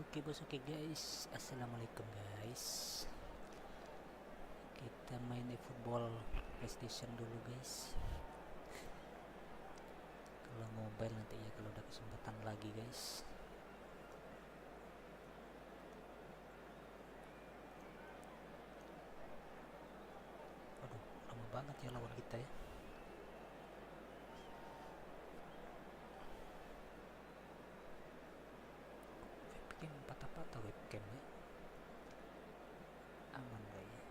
Oke bos, oke guys, assalamualaikum guys. Kita main eFOOTBALL PlayStation dulu guys. Kalau mobile nanti ya kalau ada kesempatan lagi guys. Aduh, lama banget ya lawan kita ya. Webcam patah-patah webcam ya. Aman gak ya?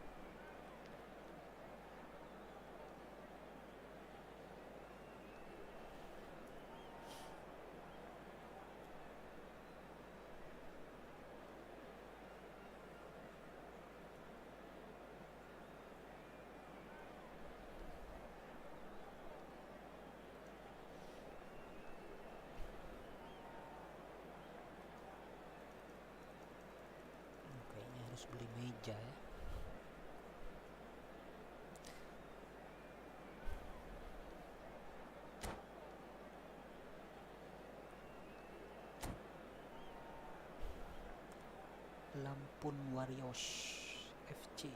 Kayaknya harus beli meja ya. Lampun Warriors FC.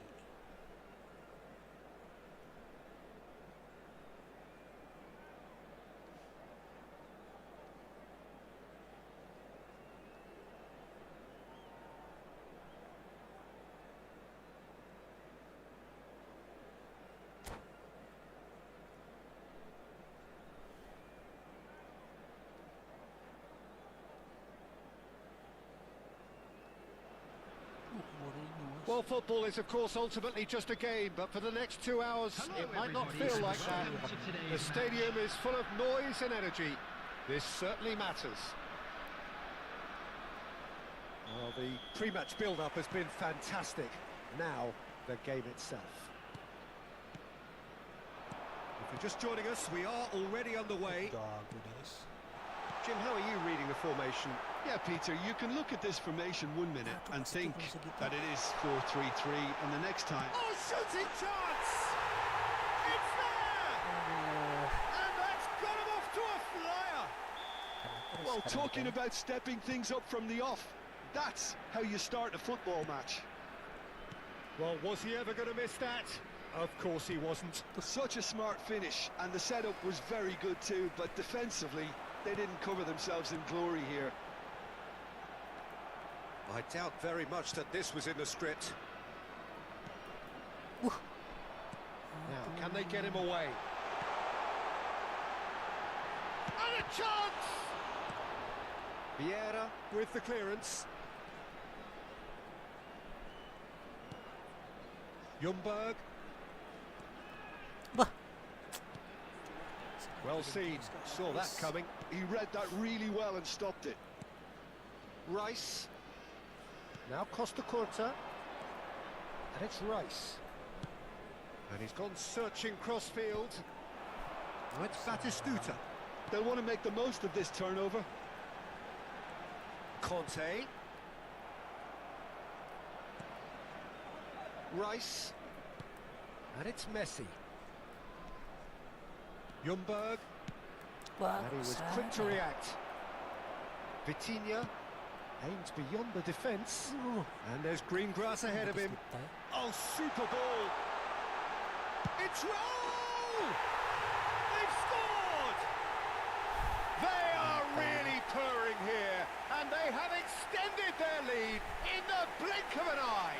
Well, football is of course ultimately just a game, but for the next 2 hours it might not feel like that. The stadium is full of noise and energy. This certainly matters. Well, the pre-match build-up has been fantastic. Now, the game itself. If you're just joining us, we are already underway. Jim, how are you reading the formation? Yeah, Peter, you can look at this formation 1 minute and think that it is 4-3-3, and the next time... Oh, shooting chance! It's there! And that's got him off to a flyer! Well, talking about stepping things up from the off, that's how you start a football match. Well, was he ever going to miss that? Of course he wasn't. Such a smart finish, and the setup was very good too, but defensively, they didn't cover themselves in glory here. I doubt very much that this was in the script. Now, can they get him away? And a chance! Vieira with the clearance. Ljungberg. Well seen, saw that coming. He read that really well and stopped it. Rice. Now Costa Corta. And it's Rice. And he's gone searching crossfield. Now it's Batistuta. They'll want to make the most of this turnover. Conte. Rice. And it's Messi. Ljungberg. And he was quick to react. Vitinha aims beyond the defence. And there's green grass ahead of him. Oh, super ball. It's roll! They've scored! They are really purring here, and they have extended their lead in the blink of an eye.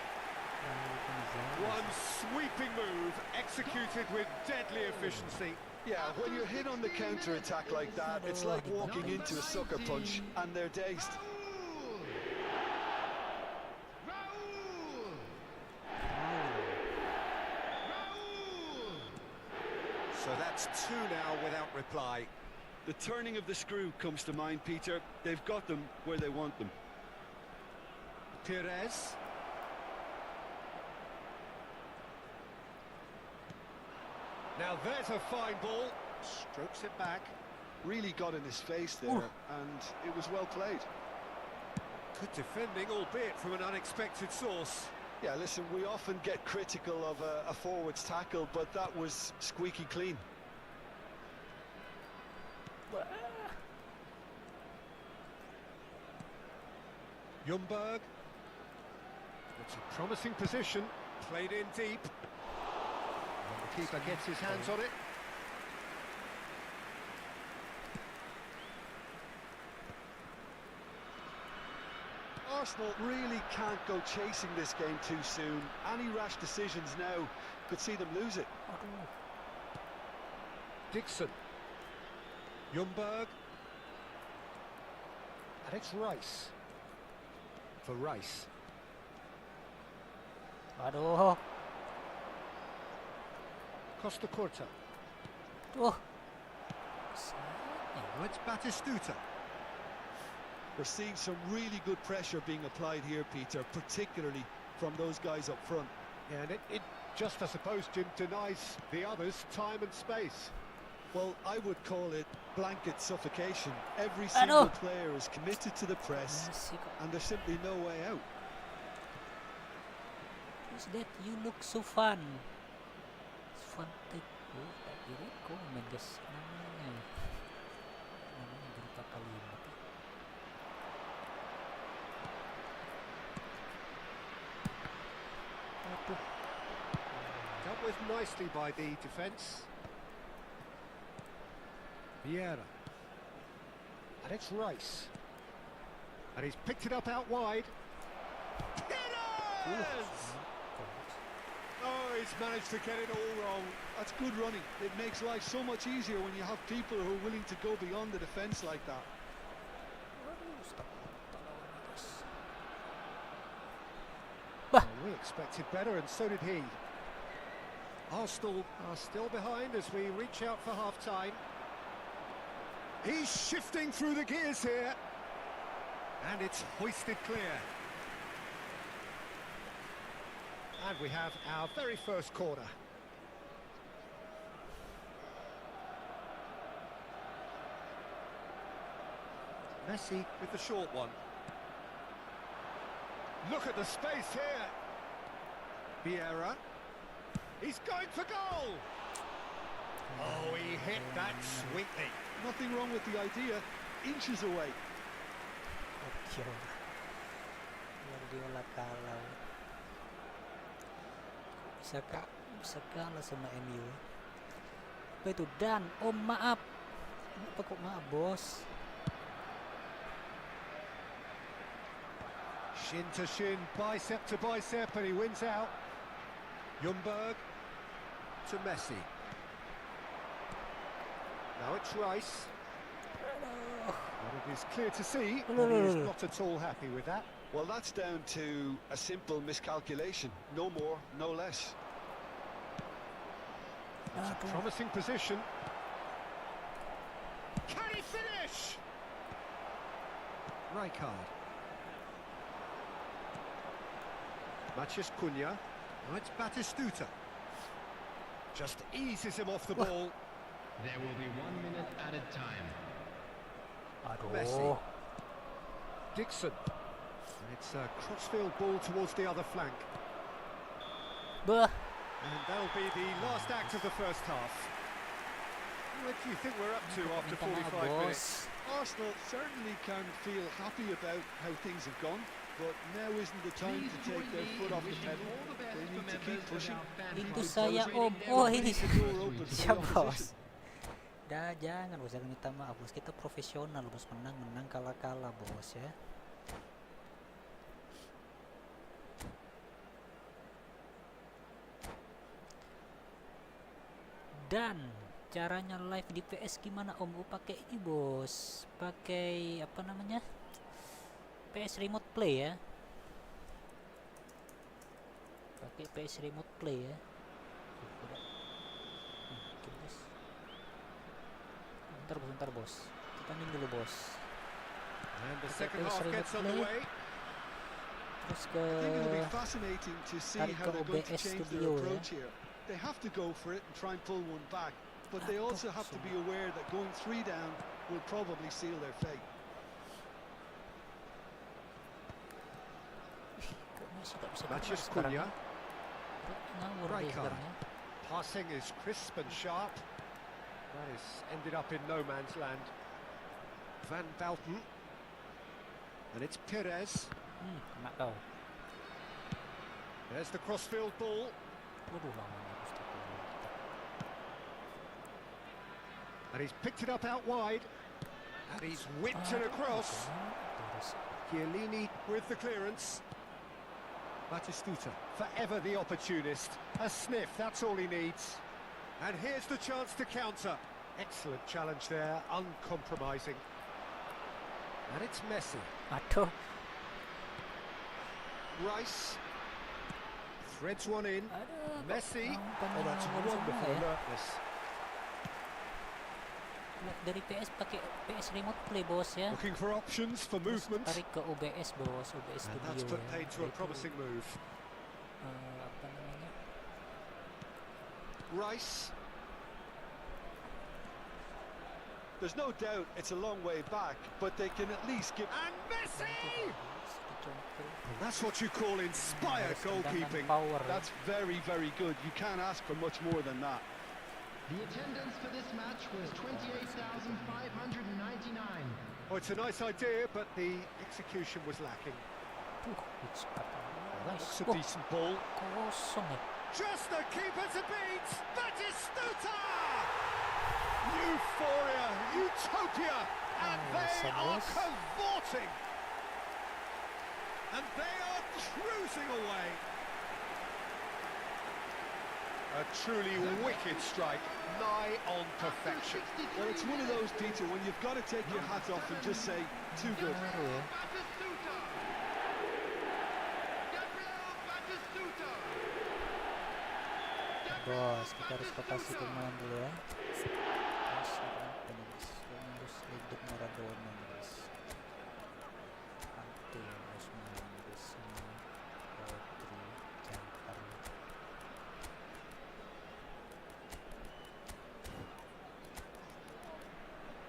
One sweeping move executed with deadly efficiency. Yeah, when you're hit on the counter-attack like that, it's like walking into a sucker punch, and they're dazed. So that's 2 now without reply. The turning of the screw comes to mind, Peter. They've got them where they want them. Perez. Now there's a fine ball. Strokes it back. Really got in his face there, and it was well played. Good defending, albeit from an unexpected source. Yeah, listen, we often get critical of a forward's tackle, but that was squeaky clean. Ljungberg. It's a promising position, played in deep. And the keeper gets his hands on it. Arsenal really can't go chasing this game too soon. Any rash decisions now could see them lose it. Aduh. Dixon. Ljungberg. And it's Rice. For Rice. Aduh. Costa Curta. Tuh. Oh, it's Batistuta. We're seeing some really good pressure being applied here, Peter, particularly from those guys up front. Yeah, and it just, I suppose, Jim, denies the others time and space. Well, I would call it blanket suffocation. Every single player is committed to the press, Messi kok. and there's simply no way out. Who's that? You look so fun. It's fun take. Oh, tak kira komen guys. Namanya berupa kalimat. Aduh. Dealt with nicely by the defence. Vieira. And it's Rice. And he's picked it up out wide. Oh, he's managed to get it all wrong. That's good running. It makes life so much easier when you have people who are willing to go beyond the defence like that. Well, we expected better, and so did he. Arsenal are still behind as we reach out for half-time. He's shifting through the gears here. And it's hoisted clear. And we have our very first corner. Messi with the short one. Look at the space here. Vieira. He's going for goal. Oh, he hit that sweetly. Nothing wrong with the idea. Inches away. Guardiola kalah. Bisa kalah sama MU. Apa itu? Dan maaf. Kenapa kok maaf, bos? Shin to shin, bicep to bicep, and he wins out. Ljungberg to Messi. Now it's Rice. And it is clear to see that he is not at all happy with that. Well, that's down to a simple miscalculation. No more, no less. That's a promising position. Can he finish? Rijkaard. Matías Cunha. Now it's Batistuta. Just eases him off the ball. There will be 1 minute added time. Messi. Dixon. And it's a crossfield ball towards the other flank. Bah. And that'll be the last act of the first half. What do you think we're up to after 45 minutes? Arsenal certainly can feel happy about how things have gone, but now isn't the time to take their foot off the pedal. They need to keep pushing. Itu saya om. Oh ini. Siap bos. Dah jangan bos, jangan minta maaf bos. Kita profesional bos, menang kalah bos ya. Dan caranya live di PS gimana om? Pakai ini bos, pakai apa namanya, PS Remote Play ya, pakai PS Remote Play ya. Bentar bos, kita main dulu bos. And the second half gets underway. Terus ke tarik ke OBS Studio ya. They have to go for it and try and pull one back, but they also have to be aware that going 3 down will probably seal their fate. Matías Cunha. Rijkaard. Passing is crisp and sharp. That is ended up in no man's land. Van Balten. And it's Perez. Kena kau. There's the crossfield ball. Waduh, lamanya Gusti Kulo. And he's picked it up out wide. And he's whipped it across. Terus. Chiellini with the clearance. Batistuta, forever the opportunist. A sniff, that's all he needs. And here's the chance to counter. Excellent challenge there, uncompromising. And it's Messi. Aduh. Rice. Threads one in. Aduh. Messi. Umpannya Oh, that's ngawur wonderful semua ya. alertness. Dari PS pakai PS Remote Play bos ya. Looking for options for Terus movement. tarik ke OBS bos, OBS And Studio that's put ya. paid to a Itu, promising move. apa namanya? Rice. There's no doubt it's a long way back, but they can at least give... And Messi! Dicongkel. Well, that's what you call inspired Harus tendangan goalkeeping. power. That's very, very good. You can't ask for much more than that. The attendance for this match was 28,599. Oh, it's a nice idea, but the execution was lacking. Which Well, that looks a Wah, decent ball. kosong ya. Just the keeper to beat! Batistuta! Euphoria, utopia, and Oh, they are Sabos. cavorting! And they are cruising away! A truly wicked strike, nigh on perfection. Well, it's one of those, Peter, when you've got to take your hat off and just say, too good. Baru ya. Bos, kita harus rotasi pemain dulu ya. Terus apa nih guys? Terus hidup Maradona nih guys. Bantu harus main guys. Ini Rodri, Jangkar.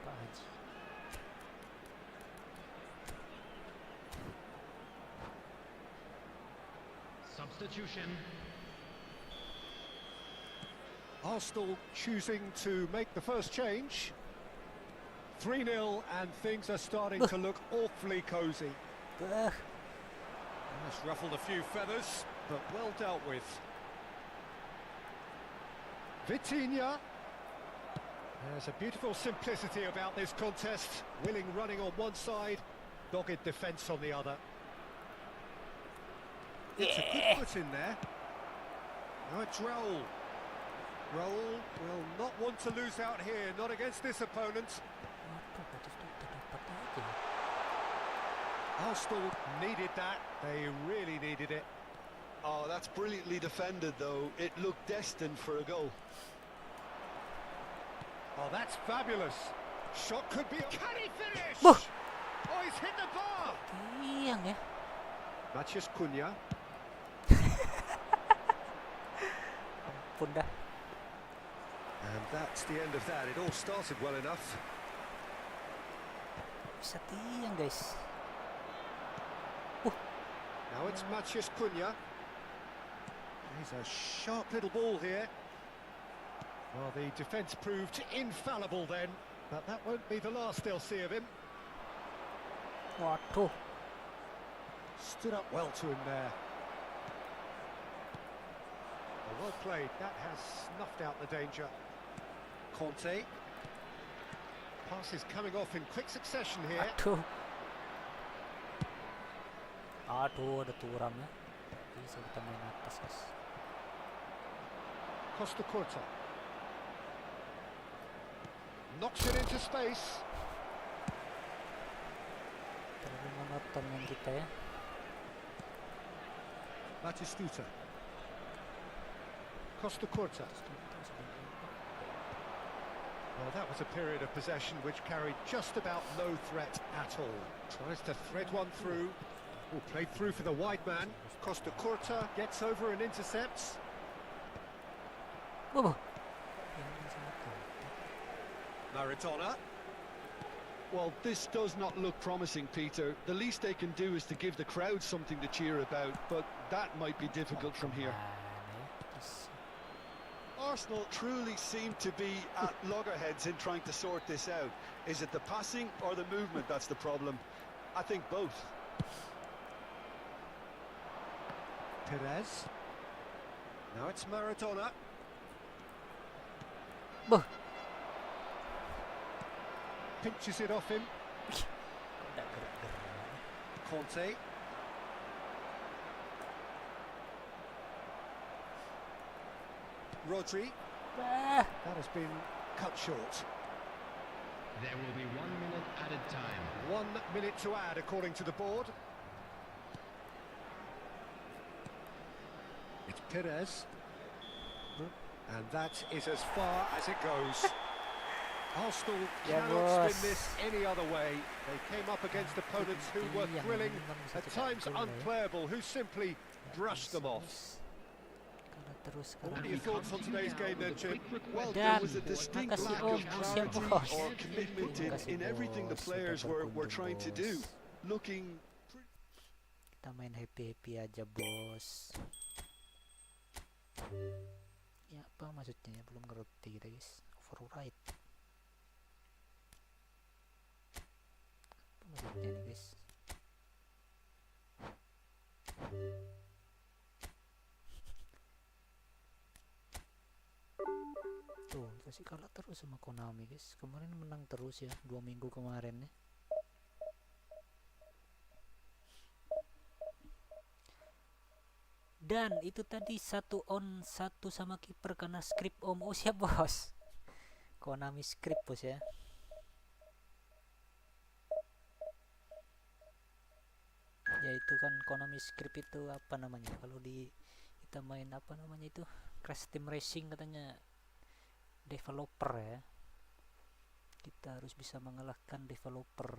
Pak Haji. Substitution. Arsenal choosing to make the first change. 3-0 and things are starting to look awfully cosy. Beuh. That's ruffled a few feathers, but well dealt with. Vitinha. There's a beautiful simplicity about this contest. Willing running on one side, dogged defence on the other. It's a good foot in there. Now it's Raul. Raul will not want to lose out here, not against this opponent. Waduh, Batistuta dapat aja. Arsenal needed that, they really needed it. Oh, that's brilliantly defended, though. It looked destined for a goal. Oh, that's fabulous. Shot could be... Can he finish? Buh. Oh, he's hit the bar! Tiang ya. Matheus Cunha. Ampun dah. And that's the end of that. It all started well enough. Bisa tiang guys. Now it's Matheus Cunha. He's a sharp little ball here. Well, the defence proved infallible then, but that won't be the last they'll see of him. Waduh. Stood up well to him there. Well played. That has snuffed out the danger. Conte. Passes coming off in quick succession here. Aduh. Aduh, ada turam ya. Bisa kita main atas guys. Costa Curta. Knocks it into space. Terlalu monoton main kita ya. Batistuta. Costa Curta. Well, that was a period of possession which carried just about no threat at all. Tries to thread one through. Oh, played through for the wide man. Costa Curta gets over and intercepts. Buh. Maradona. Well, this does not look promising, Peter. The least they can do is to give the crowd something to cheer about, but that might be difficult from here. Arsenal truly seem to be at loggerheads in trying to sort this out. Is it the passing or the movement that's the problem? I think both. Perez. Now it's Maradona. Buh. Pinches it off him. Nggak gerak-gerak. Conte. Rodri. Ah. That has been cut short. There will be 1 minute added time. 1 minute to add according to the board. It's Perez. And that is as far as it goes. Arsenal Yeah, cannot boss. spin this any other way. They came up against opponents who were thrilling, at times unplayable, who simply brushed them off. Kalah terus What sekarang. are your thoughts on today's game then, Jim? Well, Dan, there was a distinct makasih, lack Om. of Siap, clarity bos. or commitment Makasih, in everything the bos. players Sudah were berkunjung, trying to bos. do. Looking Kita main happy-happy aja, bos. Ya, apa maksudnya ya? Belum ngerti kita, guys. Override. Apa maksudnya nih, guys? Tuh, kasih kalah terus sama Konami, guys. Kemarin menang terus ya, 2 minggu kemarin ya. Dan itu tadi 1-on 1 sama kiper karena script Om. Oh siap, bos. Konami script, bos ya. Ya itu kan Konami script itu apa namanya? Kalau di kita main apa namanya itu? Crash Team Racing katanya developer ya. Kita harus bisa mengalahkan developer.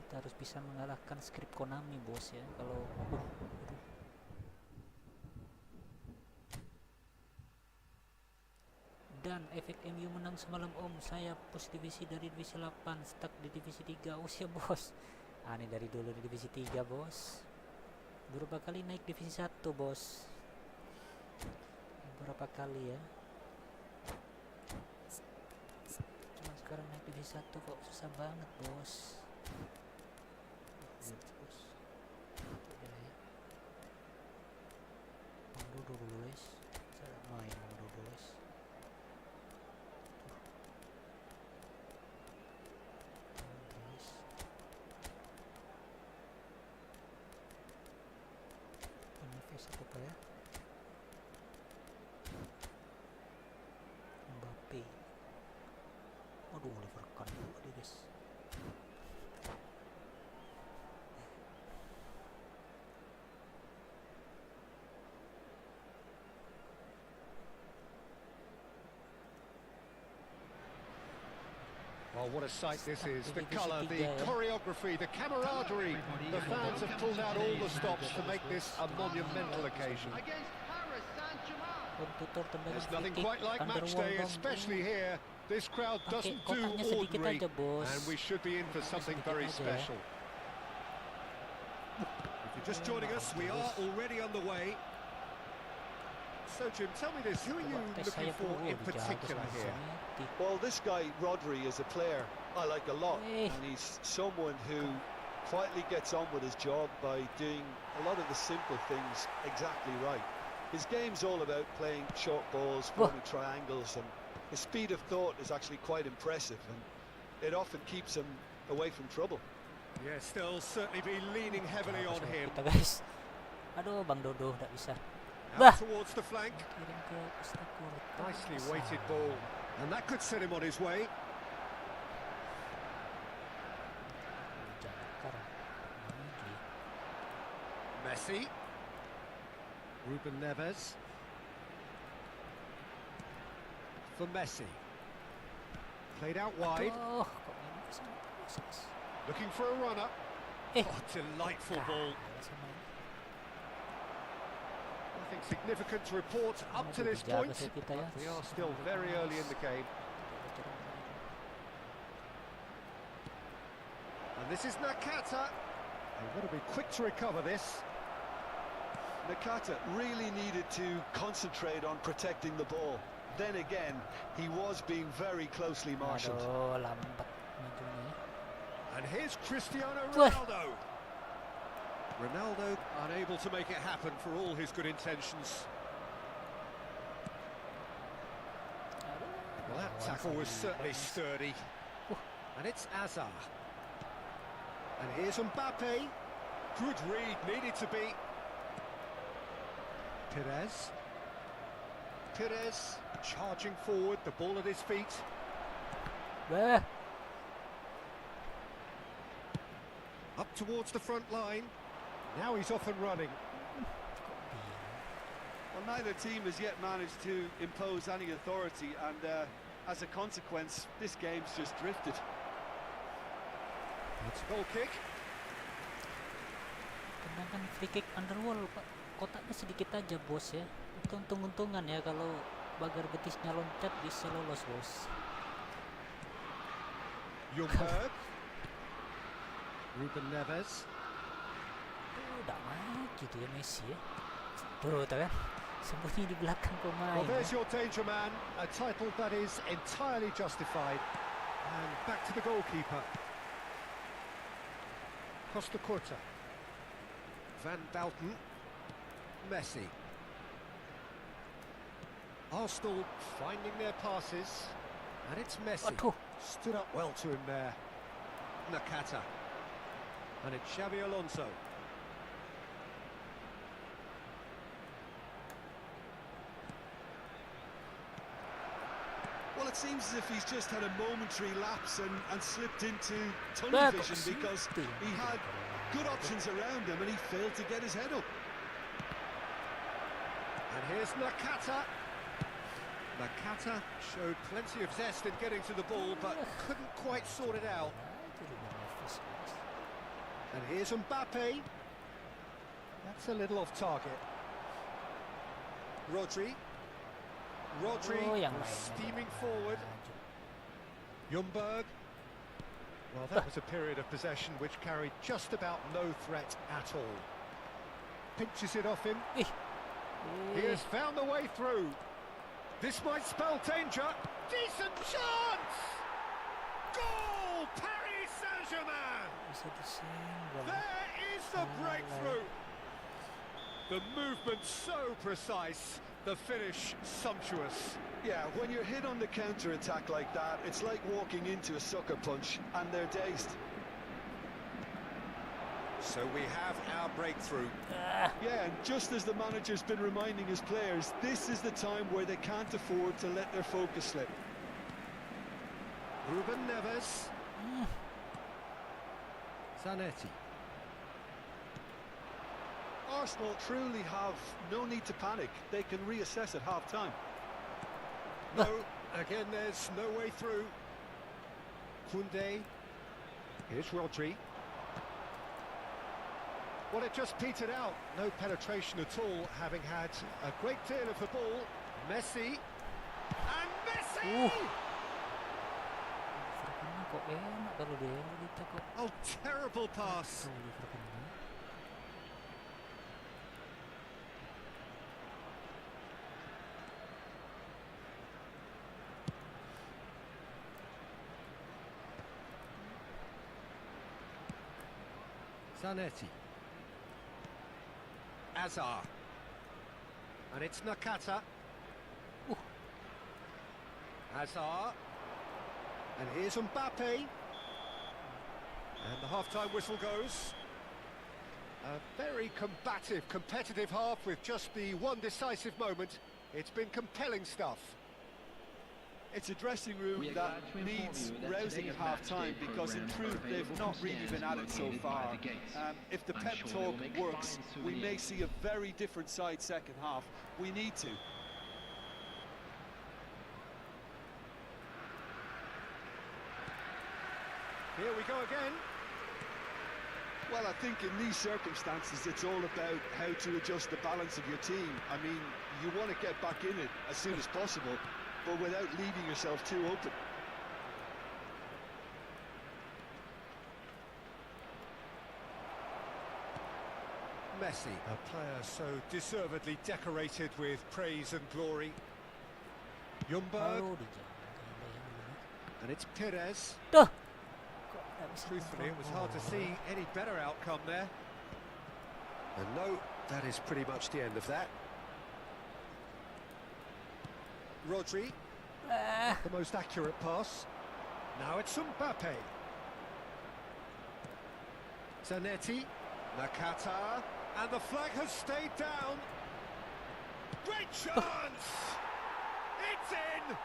Kita harus bisa mengalahkan script Konami, bos ya. Kalau dan efek MU menang semalam, Om. Saya push divisi dari divisi 8 stuck di divisi 3. Oh siap, bos. Aneh dari dulu di divisi 3, bos. Beberapa kali naik divisi 1, bos. Beberapa kali ya. Cuma sekarang naik divisi 1 kok susah banget, bos. Bos. Udah ya. Bang Dodo dulu, guys. Saya main Bang Dodo, guys. Apa ya? Mbappe. Aduh, Oliver Kahn dulu deh, guys. Well, what a sight this is. The colour, the choreography, the camaraderie. The fans have pulled out all the stops to make this a monumental occasion. Against Paris Saint-Germain. There's nothing quite like match day, especially here. This crowd doesn't do ordinary, and we should be in for something very special. If you're just joining us, we are already underway. So, Jim, tell me this, who are you looking for in particular here? Well, this guy, Rodri, is a player I like a lot, and he's someone who quietly gets on with his job by doing a lot of the simple things exactly right. His game's all about playing short balls, forming triangles, and his speed of thought is actually quite impressive, and it often keeps him away from trouble. Yes, they'll certainly be leaning heavily on him. Kita, guys. Aduh, Bang Dodo nggak bisa. Out towards the flank. Nicely weighted ball, and that could set him on his way. Messi. Ruben Neves. For Messi. Played out wide. Looking for a runner. Oh, delightful ball. Nothing significant to report up to this point. We are still very early in the game. And this is Nakata. They've got to be quick to recover this. Nakata really needed to concentrate on protecting the ball. Then again, he was being very closely marshalled. And here's Cristiano Wah. Ronaldo. Ronaldo unable to make it happen for all his good intentions. Well, that tackle was certainly sturdy. And it's Azar. And here's Mbappe. Good read, needed to be. Perez. Perez charging forward, the ball at his feet. Wah. Up towards the front line. Now he's off and running. Well, neither team has yet managed to impose any authority, and as a consequence, this game's just drifted. It's a goal kick. Tendangan free kick underwall, Pak. Kotaknya sedikit aja, bos ya. Itu untung-untungan ya kalau bagar betisnya loncat bisa lolos, bos. Ljungberg. Ruben Neves. Udah maju tuh ya Messi ya. Tuh kan, sembunyi di belakang pemain. Well, there's Ya. your danger man, a title that is entirely justified. And back to the goalkeeper. Costa Curta. Van Bauten. Messi. Arsenal finding their passes. And it's Messi. Aduh. Stood up well to him there. Nakata. And it's Xabi Alonso. Well, it seems as if he's just had a momentary lapse and slipped into tunnel vision, because he had good options around him and he failed to get his head up. And here's Nakata. Nakata showed plenty of zest in getting to the ball, but couldn't quite sort it out. And here's Mbappe. That's a little off target. Rodri. Rodri Oh, yang was lainnya. steaming forward. Ljungberg. Well, that was a period of possession which carried just about no threat at all. Pinches it off him. He has found the way through. This might spell danger. Decent chance! Goal! Paris Saint-Germain! Bisa disenggol. There is the breakthrough. The movement so precise, the finish sumptuous. Yeah, when you're hit on the counter-attack like that, it's like walking into a sucker punch and they're dazed. So we have our breakthrough. Yeah, and just as the manager's been reminding his players, this is the time where they can't afford to let their focus slip. Ruben Neves. Zanetti. Arsenal truly have no need to panic. They can reassess at half-time. No, again there's no way through. Koundé. Here's Rodri. Well, it just petered out. No penetration at all, having had a great deal of the ball. Messi. And Messi! Liverpoolnya kok enak kalau dia kita kok. Oh, terrible pass. Tuh, Liverpoolnya. Zanetti. Azar. And it's Nakata. Azar. And here's Mbappe. And the half-time whistle goes. A very combative, competitive half with just the one decisive moment. It's been compelling stuff. It's a dressing room that needs rousing at half-time, because in truth they've not really been at it so far. If the pep talk works, we may see a very different side second half. We need to. Here we go again. Well, I think in these circumstances it's all about how to adjust the balance of your team. I mean, you want to get back in it as soon as possible, but without leaving yourself too open. Messi, a player so deservedly decorated with praise and glory. Ljungberg, Aduh, dijaga yang dulu. and it's Perez. Tuh. Kok Truthfully, it was hard to see any better outcome there. And no, that is pretty much the end of that. Rodri, the most accurate pass. Now it's Mbappe. Zanetti, Nakata, and the flag has stayed down. Great chance! It's in!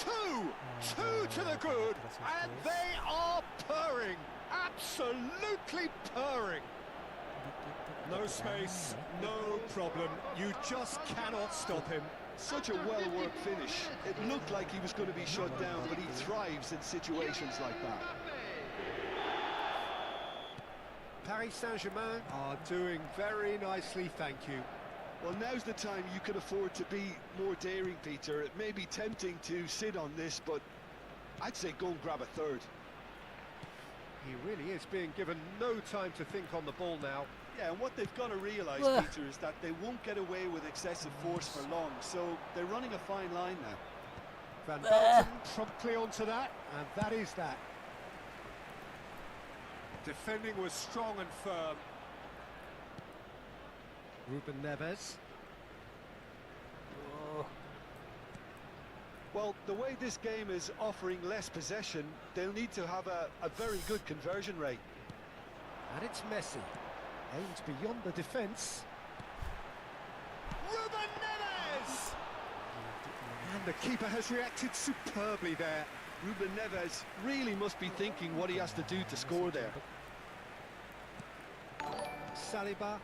Two to the good, and they are purring, absolutely purring. No space, no problem, you just cannot stop him. Such a well-worked finish. It looked like he was going to be shut down, but he thrives in situations like that. Paris Saint-Germain are doing very nicely, thank you. Well, now's the time you can afford to be more daring, Peter. It may be tempting to sit on this, but I'd say go and grab a third. He really is being given no time to think on the ball now. Yeah, and what they've got to realise, Peter, is that they won't get away with excessive force for long, so they're running a fine line now. Van Bantu promptly onto that, and that is that. Defending was strong and firm. Ruben Neves. Oh. Well, the way this game is offering less possession, they'll need to have a very good conversion rate. And it's Messi. Aimed beyond the defence. Ruben Neves! And the keeper has reacted superbly there. Ruben Neves really must be thinking what he has to do to score there. Saliba.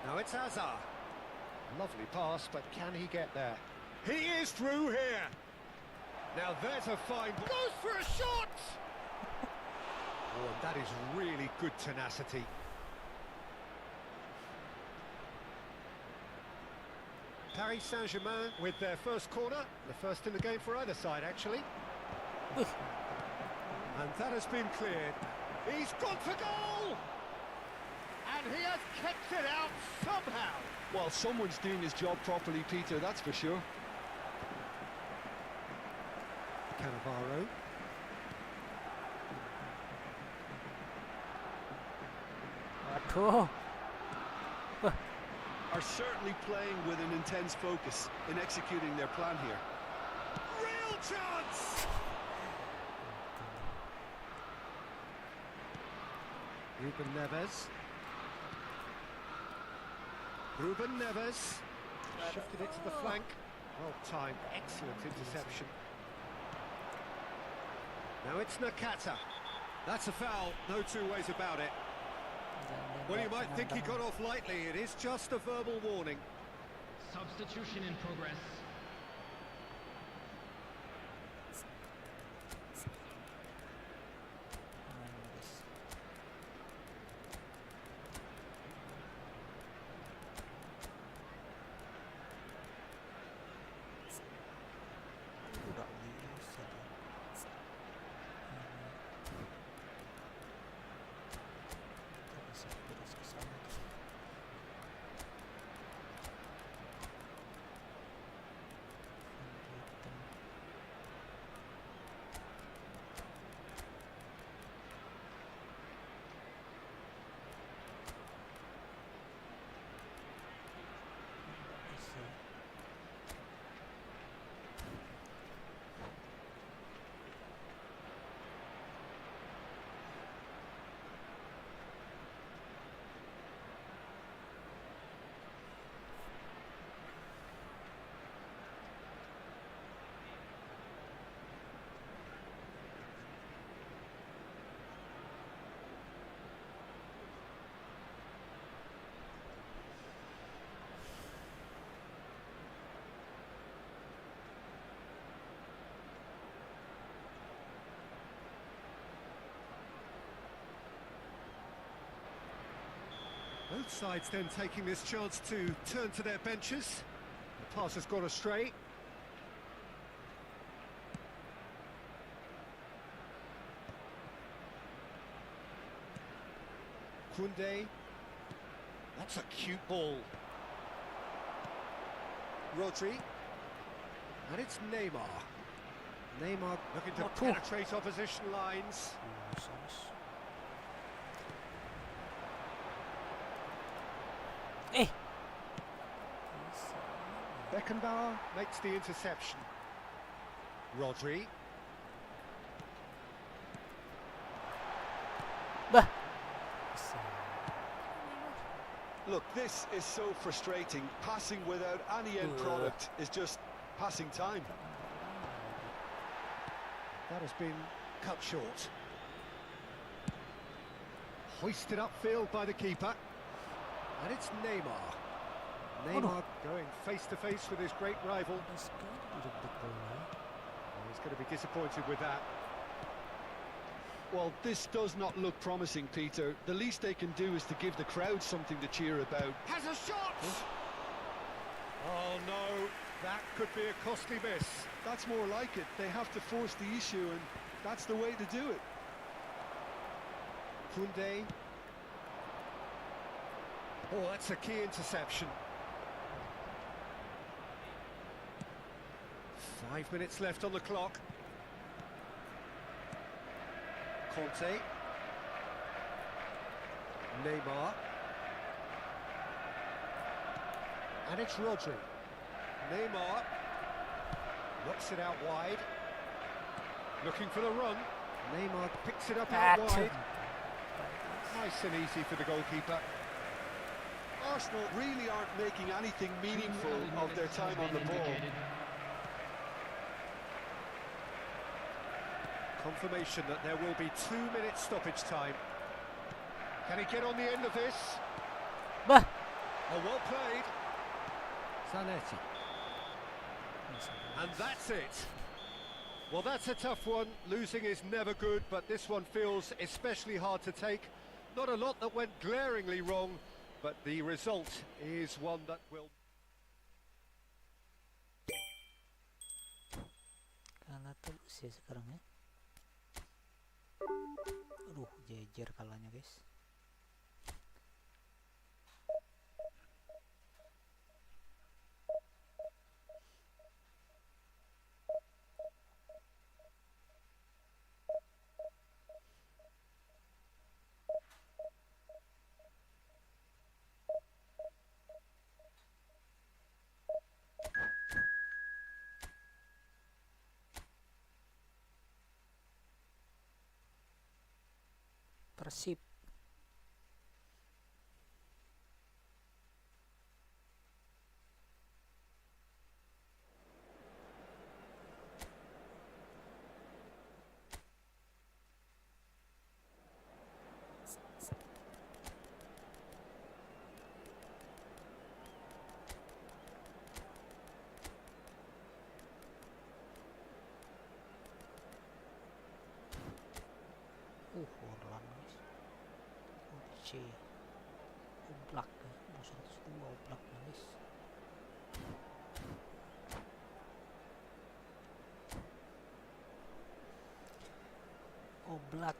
Now it's Hazard. Lovely pass, but can he get there? He is through here. Now there's a fine... Goes for a shot! Oh, and that is really good tenacity. Paris Saint-Germain with their first corner. The first in the game for either side, actually. And that has been cleared. He's gone for goal! And he has kept it out somehow. Well, someone's doing his job properly, Peter, that's for sure. Cannavaro. Oh. Are certainly playing with an intense focus in executing their plan here. Real chance! Ruben Neves. Ruben Neves. Shifted it to the flank. Well timed, excellent interception. Now it's Nakata. That's a foul, no two ways about it. Well, you might think he got off lightly. It is just a verbal warning. Substitution in progress. Both sides then taking this chance to turn to their benches. The pass has gone astray. Kunde. That's a cute ball. Rodri. And it's Neymar. Neymar looking to Waduh. penetrate opposition lines. Beckenbauer makes the interception. Rodri. Bah. Look, this is so frustrating. Passing without any end product is just passing time. That has been cut short. Hoisted upfield by the keeper. And it's Neymar. Neymar going face to face with his great rival. He's going to be disappointed with that. Well, this does not look promising, Peter. The least they can do is to give the crowd something to cheer about. Has a shot! Oh no, that could be a costly miss. That's more like it. They have to force the issue, and that's the way to do it. Koundé. Oh, that's a key interception. 5 minutes left on the clock. Conte. Neymar. And it's Rodri. Neymar. Knocks it out wide. Looking for the run. Neymar picks it up out wide. Nice and easy for the goalkeeper. Arsenal really aren't making anything meaningful of their time on the ball. Confirmation that there will be 2 minutes stoppage time. Can he get on the end of this? Bah. Oh, well played. Zanetti. And that's it. Well, that's a tough one. Losing is never good, but this one feels especially hard to take. Not a lot that went glaringly wrong, but the result is one that will... Kalah terus ya sekarang ya. Aduh, jejer kalahnya guys. Persib. Orlando. C. Oblak ya. 102 Oblak guys. Oblak.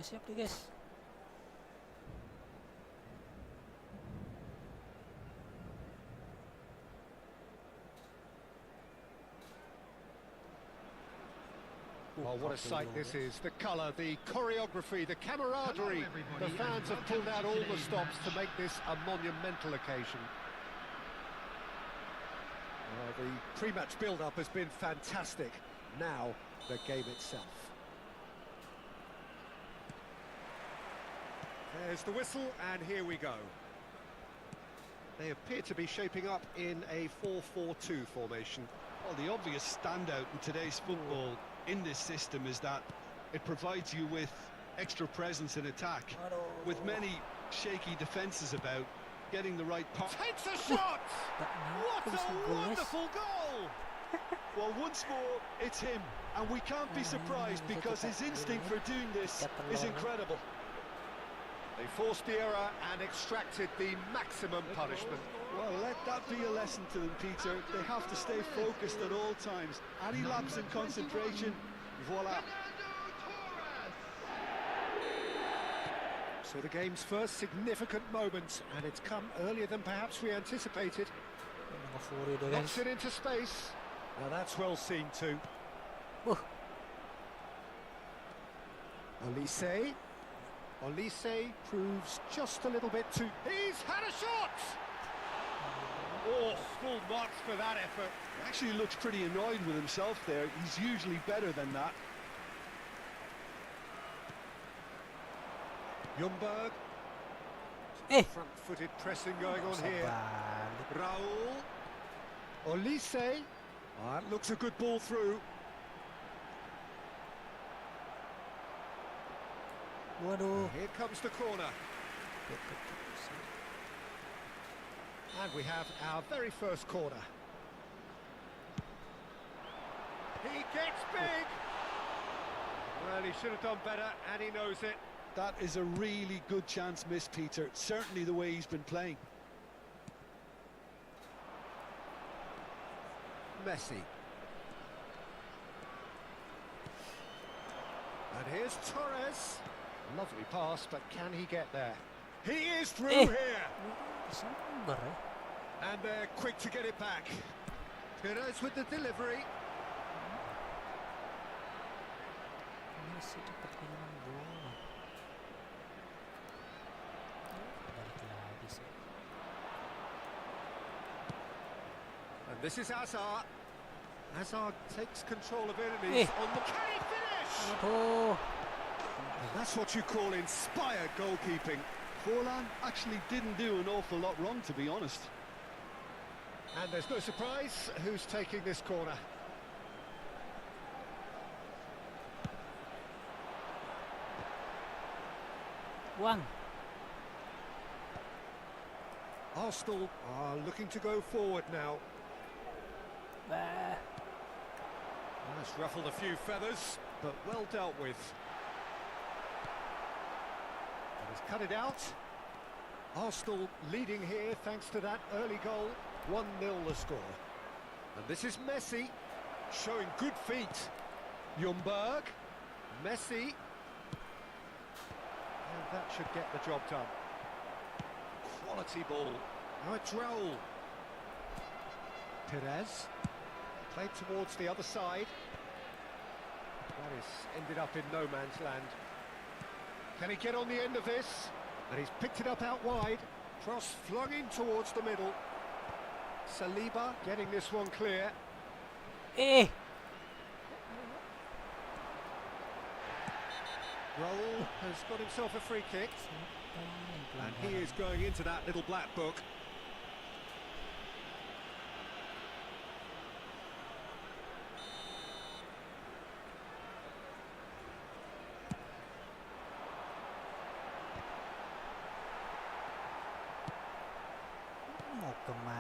Siap deh guys. Oh, what a sight this is. The colour, the choreography, the camaraderie. The fans have pulled out all the stops to make this a monumental occasion. The pre-match build-up has been fantastic. Now, the game itself. There's the whistle, and here we go. They appear to be shaping up in a 4-4-2 formation. Well, the obvious standout in today's football in this system is that it provides you with extra presence in attack. With many shaky defences about, getting the right part. Takes a shot! What a wonderful goal! Well, once more, it's him. And we can't be surprised because his instinct for doing this is incredible. They forced the error and extracted the maximum punishment. Well, let that be a lesson to them, Peter. They have to stay focused at all times. Any lapse in concentration, voila. So the game's first significant moment, and it's come earlier than perhaps we anticipated. Knocks it into space. Now that's well seen too. Olise proves just a little bit too... He's had a shot! Oh, full marks for that effort. He actually looks pretty annoyed with himself there. He's usually better than that. Ljungberg. Front-footed pressing going on here. Raul. Olise. That looks a good ball through. Here comes the corner. And we have our very first corner. He gets big! Well, he should have done better, and he knows it. That is a really good chance missed, Peter. Certainly the way he's been playing. Messi. And here's Torres. Lovely pass, but can he get there? He is through here! And they're quick to get it back. Perez with the delivery. And this is Hazard. Hazard takes control of enemies on the... Can he finish? And that's what you call inspired goalkeeping. Forlan actually didn't do an awful lot wrong, to be honest. And there's no surprise who's taking this corner. Arsenal are looking to go forward now. That's ruffled a few feathers, but well dealt with. And he's cut it out. Arsenal leading here thanks to that early goal. 1-0 the score. And this is Messi, showing good feet. Ljungberg, Messi. And that should get the job done. Quality ball. Now it's Raul. Perez. Played towards the other side. That is ended up in no man's land. Can he get on the end of this? And he's picked it up out wide. Cross flung in towards the middle. Saliba getting this one clear. Raul has got himself a free kick. And he is going into that little black book.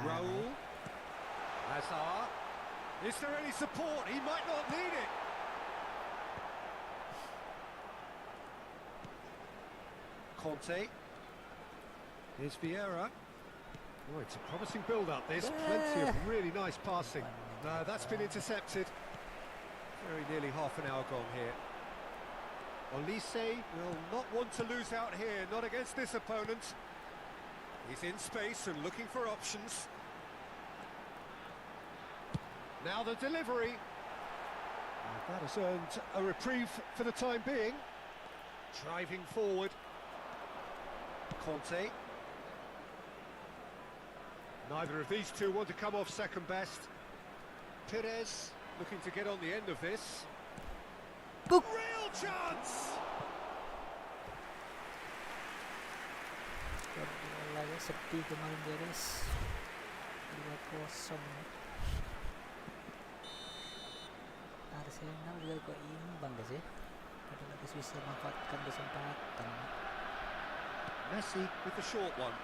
Raul. Hazard. Is there any support? He might not need it. Conte. Here's Vieira. Oh, it's a promising build-up, this. Plenty of really nice passing. No, that's been intercepted. Very nearly half an hour gone here. Olise will not want to lose out here, not against this opponent. He's in space and looking for options. Now the delivery. And that has earned a reprieve for the time being. Driving forward. Conte. Neither of these two want to come off second best. Perez looking to get on the end of this. Real chance! Guardiola sepi kemarin beres 2-0. Arsenal juga kok imbang guys ya, padahal harus bisa memanfaatkan kesempatan. Messi with the short one.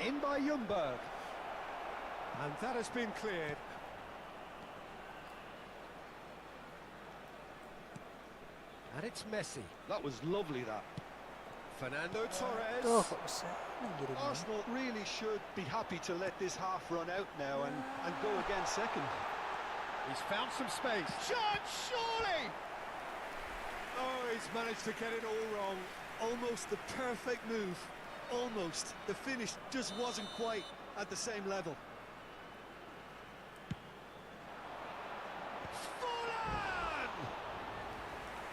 In by Ljungberg. And that has been cleared. And it's Messi. That was lovely, that. Fernando Torres. Tuh kok bisa ngirim ini. Arsenal really should be happy to let this half run out now and go again second. He's found some space. Shot, surely! Oh, he's managed to get it all wrong. Almost the perfect move. Almost. The finish just wasn't quite at the same level.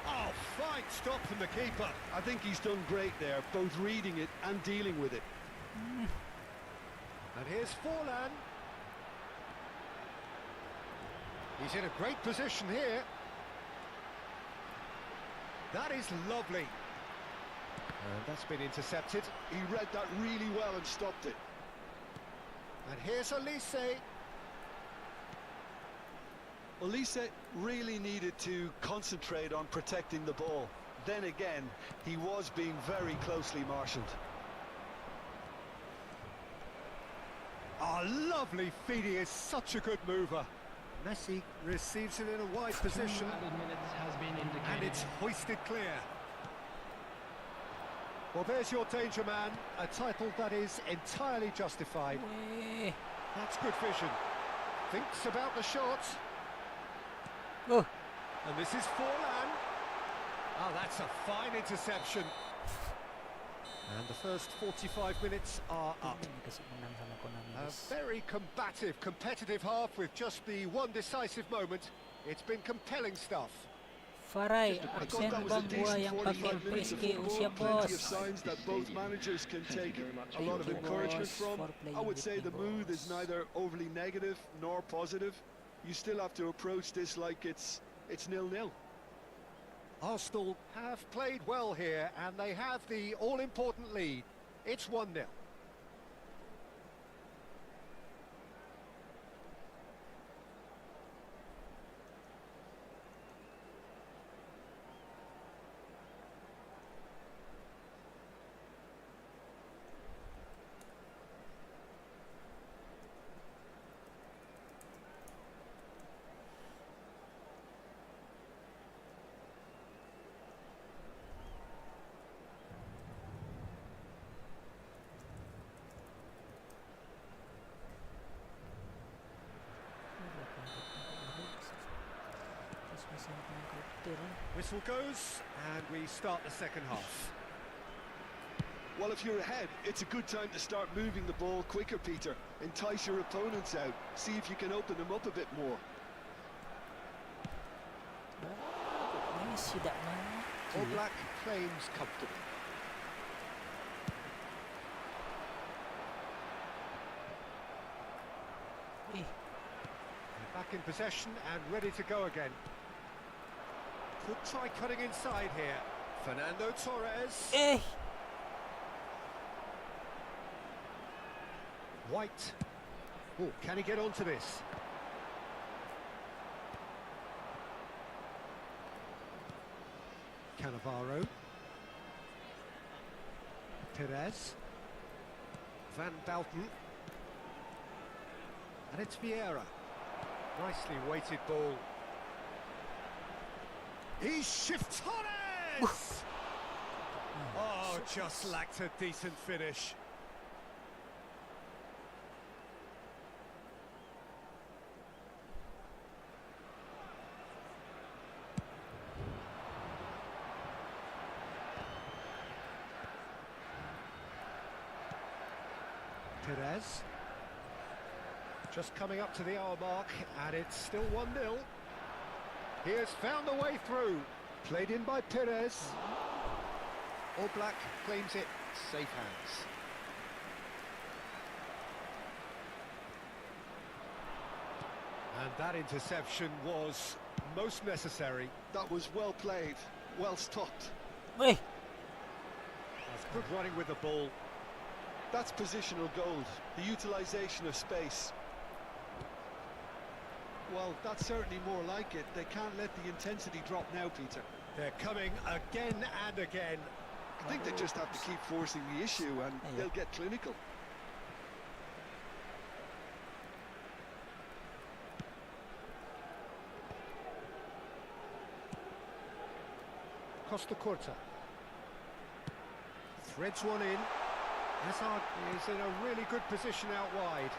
Oh, fine stop from the keeper. I think he's done great there, both reading it and dealing with it. And here's Forlan. He's in a great position here. That is lovely. And that's been intercepted. He read that really well and stopped it. And here's Elise. Elise really needed to concentrate on protecting the ball. Then again, he was being very closely marshalled. Oh, lovely feed. He is such a good mover. Messi receives it in a wide position. 2 added minutes has been indicated. And it's hoisted clear. Well, there's your danger man, a title that is entirely justified. Weh. That's good vision. Thinks about the shot. Oh, And this is Forlan. Oh, that's a fine interception. And the first 45 minutes are up. ini kasih menang sama Konami A guys. very combative, competitive half with just the one decisive moment. It's been compelling stuff. Farai, I absen thought that was a bang gua decent yang pakai 45 minutes of PSG usia football. Plenty of bos. signs that both managers can take a lot of Thank you, encouragement boss, from. for playing I would with say me, the mood is boss. neither overly negative nor positive. You still have to approach this like it's 0-0. Arsenal have played well here, and they have the all-important lead. It's 1-0. Whistle goes, and we start the second half. Well, if you're ahead, it's a good time to start moving the ball quicker, Peter. Entice your opponents out. See if you can open them up a bit more. Messi dak All maju. Black claims comfortable. Eh, And back in possession and ready to go again. Could try cutting inside here. Fernando Torres. eh. White. Oh, can he get onto this? Cannavaro. Perez. Van Balten. And it's Vieira. Nicely weighted ball. He shifts Torres! Oh, just lacked a decent finish. Perez. Just coming up to the hour mark, and it's still 1-0. He has found the way through. Played in by Perez. All Black claims it. Safe hands. And that interception was most necessary. That was well played, well stopped. Wih, That's good running with the ball. That's positional gold, the utilisation of space. Well, that's certainly more like it. They can't let the intensity drop now, Peter. They're coming again and again. I think they just have to keep forcing the issue and they'll get clinical. Costa Curta. Threads one in. Hazard is in a really good position out wide.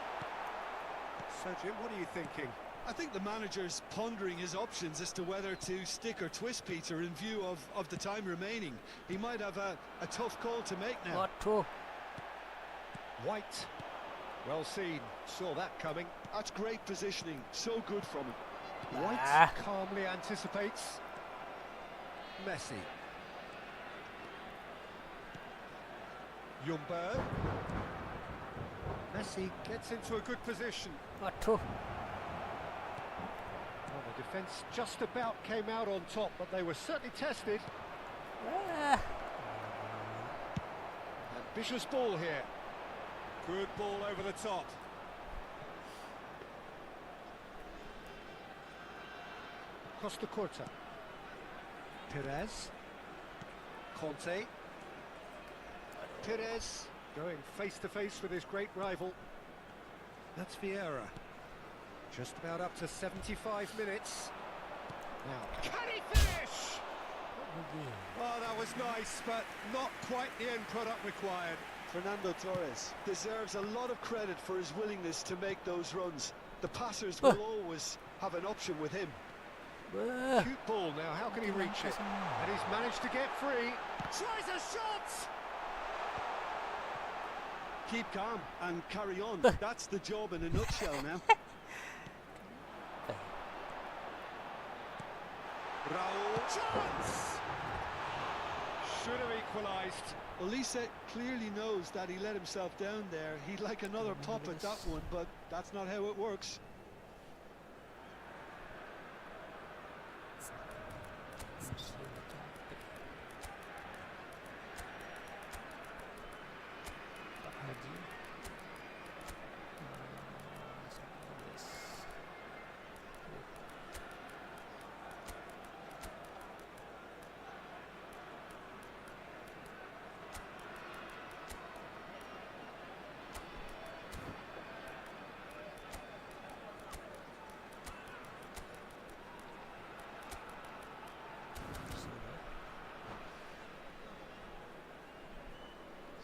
So, Jim, what are you thinking? I think the manager's pondering his options as to whether to stick or twist Peter in view of the time remaining. He might have a tough call to make now. what true? White. Well seen. Saw that coming. That's great positioning, so good from him. White calmly anticipates. Messi. Ljungberg. Messi gets into a good position. What true? Well, the defence just about came out on top, but they were certainly tested. Ah, Ambitious ball here. Good ball over the top. Costa Curta. Perez. Conte. Perez going face to face with his great rival. That's Vieira. Just about up to 75 minutes. Now, can he finish? Oh, that was nice, but not quite the end product required. Fernando Torres deserves a lot of credit for his willingness to make those runs. The passers will always have an option with him. Cute ball now, how can he reach it? And he's managed to get free. Tries a shot! Keep calm and carry on. That's the job in a nutshell now. Raul, chance! Should have equalised. Well, Lisa clearly knows that he let himself down there. He'd like another pop at that one, but that's not how it works.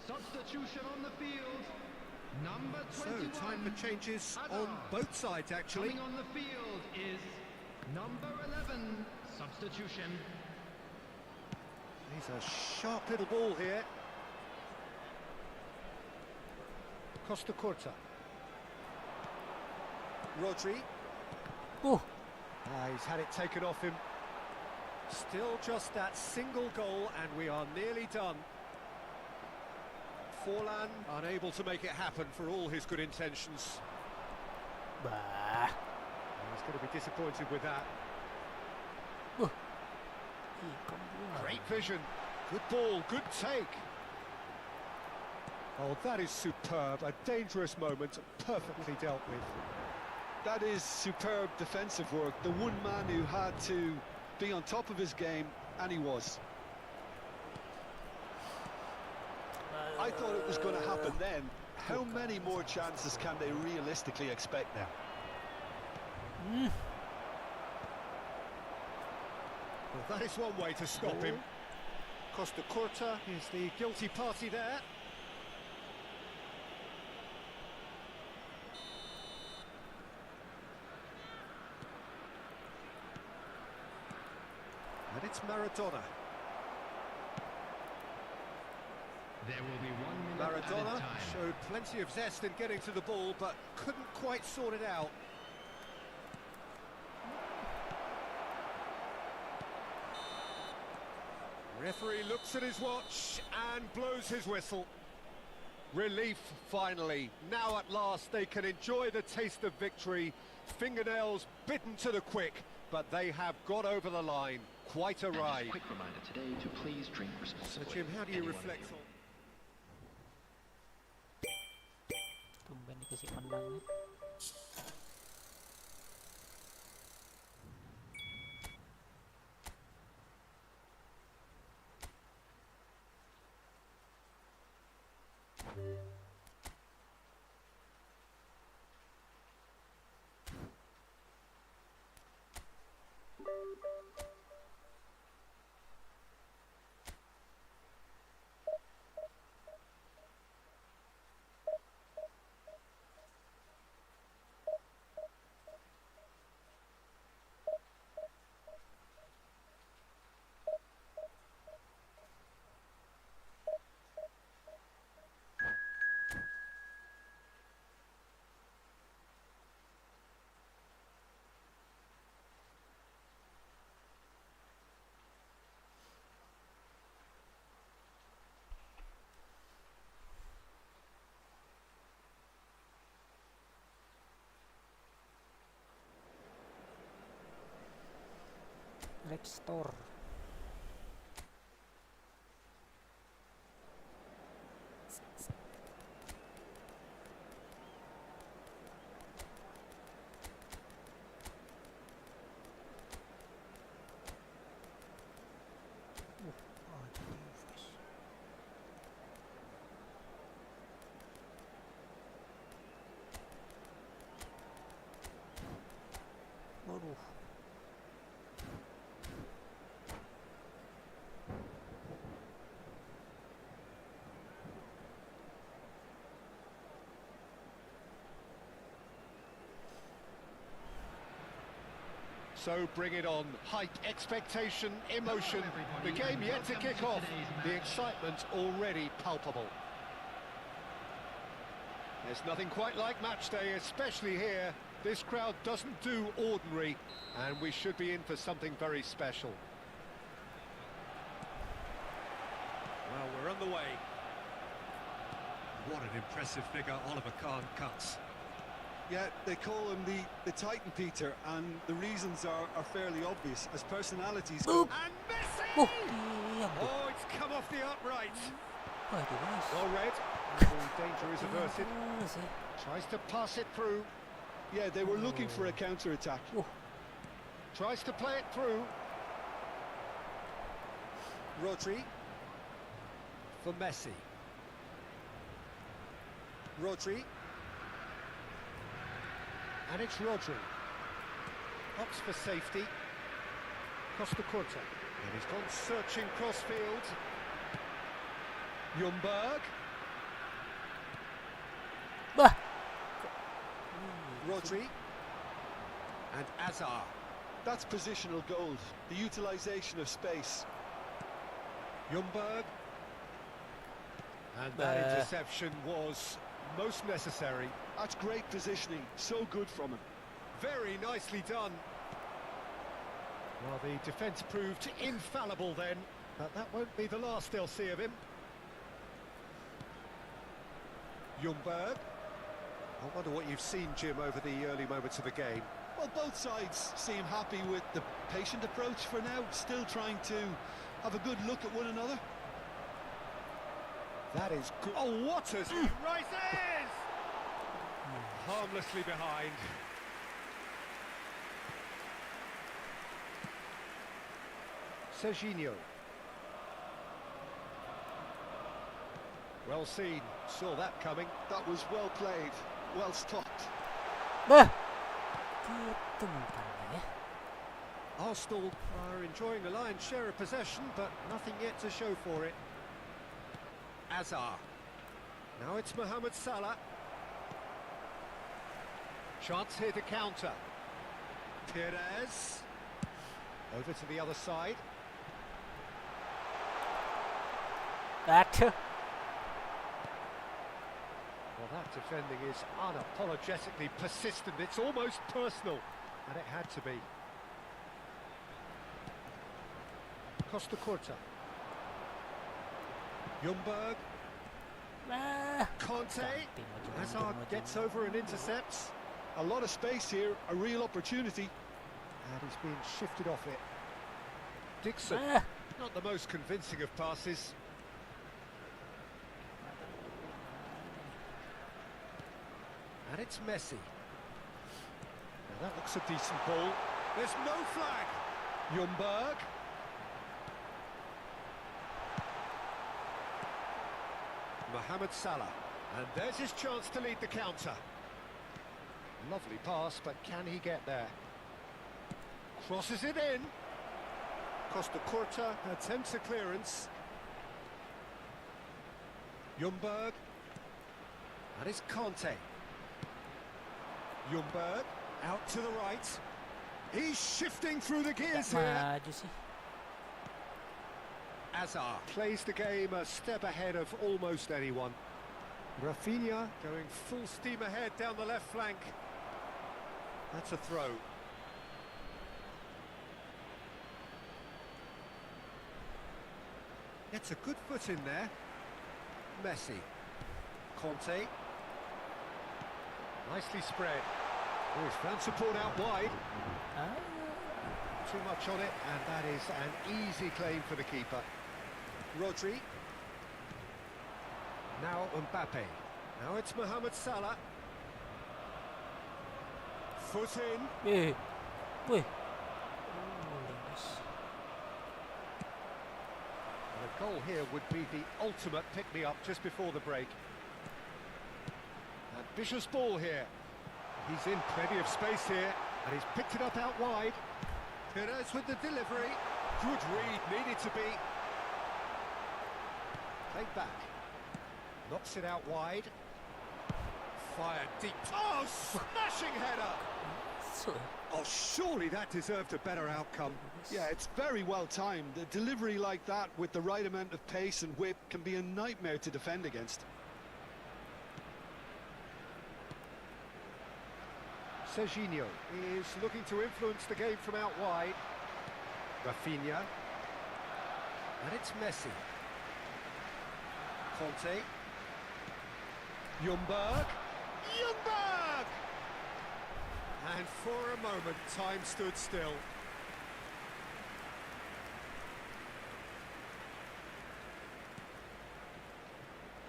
Substitution on the field. Number 21. So, time for changes on both sides, actually. Coming on the field is number 11. Substitution. He's a sharp little ball here. Costa Curta. Rodri. Oh, He's had it taken off him. Still just that single goal, and we are nearly done. Forlan unable to make it happen for all his good intentions. bah. He's going to be disappointed with that. Great vision. Good ball, good take. Oh, that is superb. A dangerous moment, perfectly dealt with. That is superb defensive work. The one man who had to be on top of his game, and he was. I thought it was going to happen then. How many more chances can they realistically expect now? Well, that is one way to stop him. Costa Curta is the guilty party there. And it's Maradona. There will be 1 minute Maradona added time. showed plenty of zest in getting to the ball, but couldn't quite sort it out. Referee looks at his watch and blows his whistle. Relief, finally. Now at last they can enjoy the taste of victory. Fingernails bitten to the quick. but they have got over the line. Quite a And just ride. a quick reminder today to please drink responsibly. So, Jim, how do you Anyone reflect who- on... Tumben dikasih menang. Let's store. Waduh. So bring it on. Hype, expectation, emotion. The game yet to kick off. The excitement already palpable. There's nothing quite like match day, especially here. This crowd doesn't do ordinary, and we should be in for something very special. Well, we're on the way. What an impressive figure Oliver Kahn cuts. Yeah, they call him the Titan, Peter, and the reasons are fairly obvious. As personalities go... And Messi! Oh, diam tuh. Oh, it's come off the upright. Waduh, guys. Well read. All danger is averted. Iya sih. Tries to pass it through. Yeah, they were looking for a counter-attack. Tries to play it through. Rodri, For Messi. Rodri, And it's Rodri. Opts for safety. Costa Curta. And he's gone searching crossfield. Ljungberg. Bah. Rodri. And Azar. That's positional gold, the utilisation of space. Ljungberg. And that interception was most necessary. That's great positioning, so good from him. Very nicely done. Well, the defence proved infallible then, but that won't be the last they'll see of him. Ljungberg. I wonder what you've seen, Jim, over the early moments of the game. Well, both sides seem happy with the patient approach for now, still trying to have a good look at one another. That is good. Oh, what as he rises! Harmlessly behind. Serginho. Well seen. Saw that coming. That was well played, well stopped. Bah. Gitu umpannya ya. Arsenal are enjoying the lion's share of possession, but nothing yet to show for it. Azar. Now it's Mohamed Salah. Chance here to counter. Perez. Over to the other side. Aduh. Well, that defending is unapologetically persistent. It's almost personal, and it had to be. Costa Curta. Ljungberg. Ah. Conte. Hazard gets over and intercepts. A lot of space here, a real opportunity. And he's been shifted off it. Dixon, not the most convincing of passes. And it's Messi. Now that looks a decent ball. There's no flag. Ljungberg. Mohamed Salah. And there's his chance to lead the counter. Lovely pass, but can he get there? Crosses it in. Costa Curta attempts a clearance. Ljungberg. And it's Conte. Ljungberg out to the right. He's shifting through the gears here. Maju sih. Azar plays the game a step ahead of almost anyone. Rafinha going full steam ahead down the left flank. That's a throw. Gets a good foot in there. Messi. Conte. Nicely spread. Oh, he's found support out wide. Too much on it, and that is an easy claim for the keeper. Rodri. Now Mbappe. Now it's Mohamed Salah. Foot in. Wih. And a goal here would be the ultimate pick-me-up just before the break. Ambitious ball here. He's in plenty of space here, and he's picked it up out wide. Perez with the delivery. Good read, needed to be. Played back. Knocks it out wide. Fired deep. Oh, smashing header! Oh, surely that deserved a better outcome. Yeah, it's very well timed. A delivery like that with the right amount of pace and whip can be a nightmare to defend against. Serginho is looking to influence the game from out wide. Rafinha. And it's Messi. Conte. Ljungberg. Ljungberg! And for a moment, time stood still.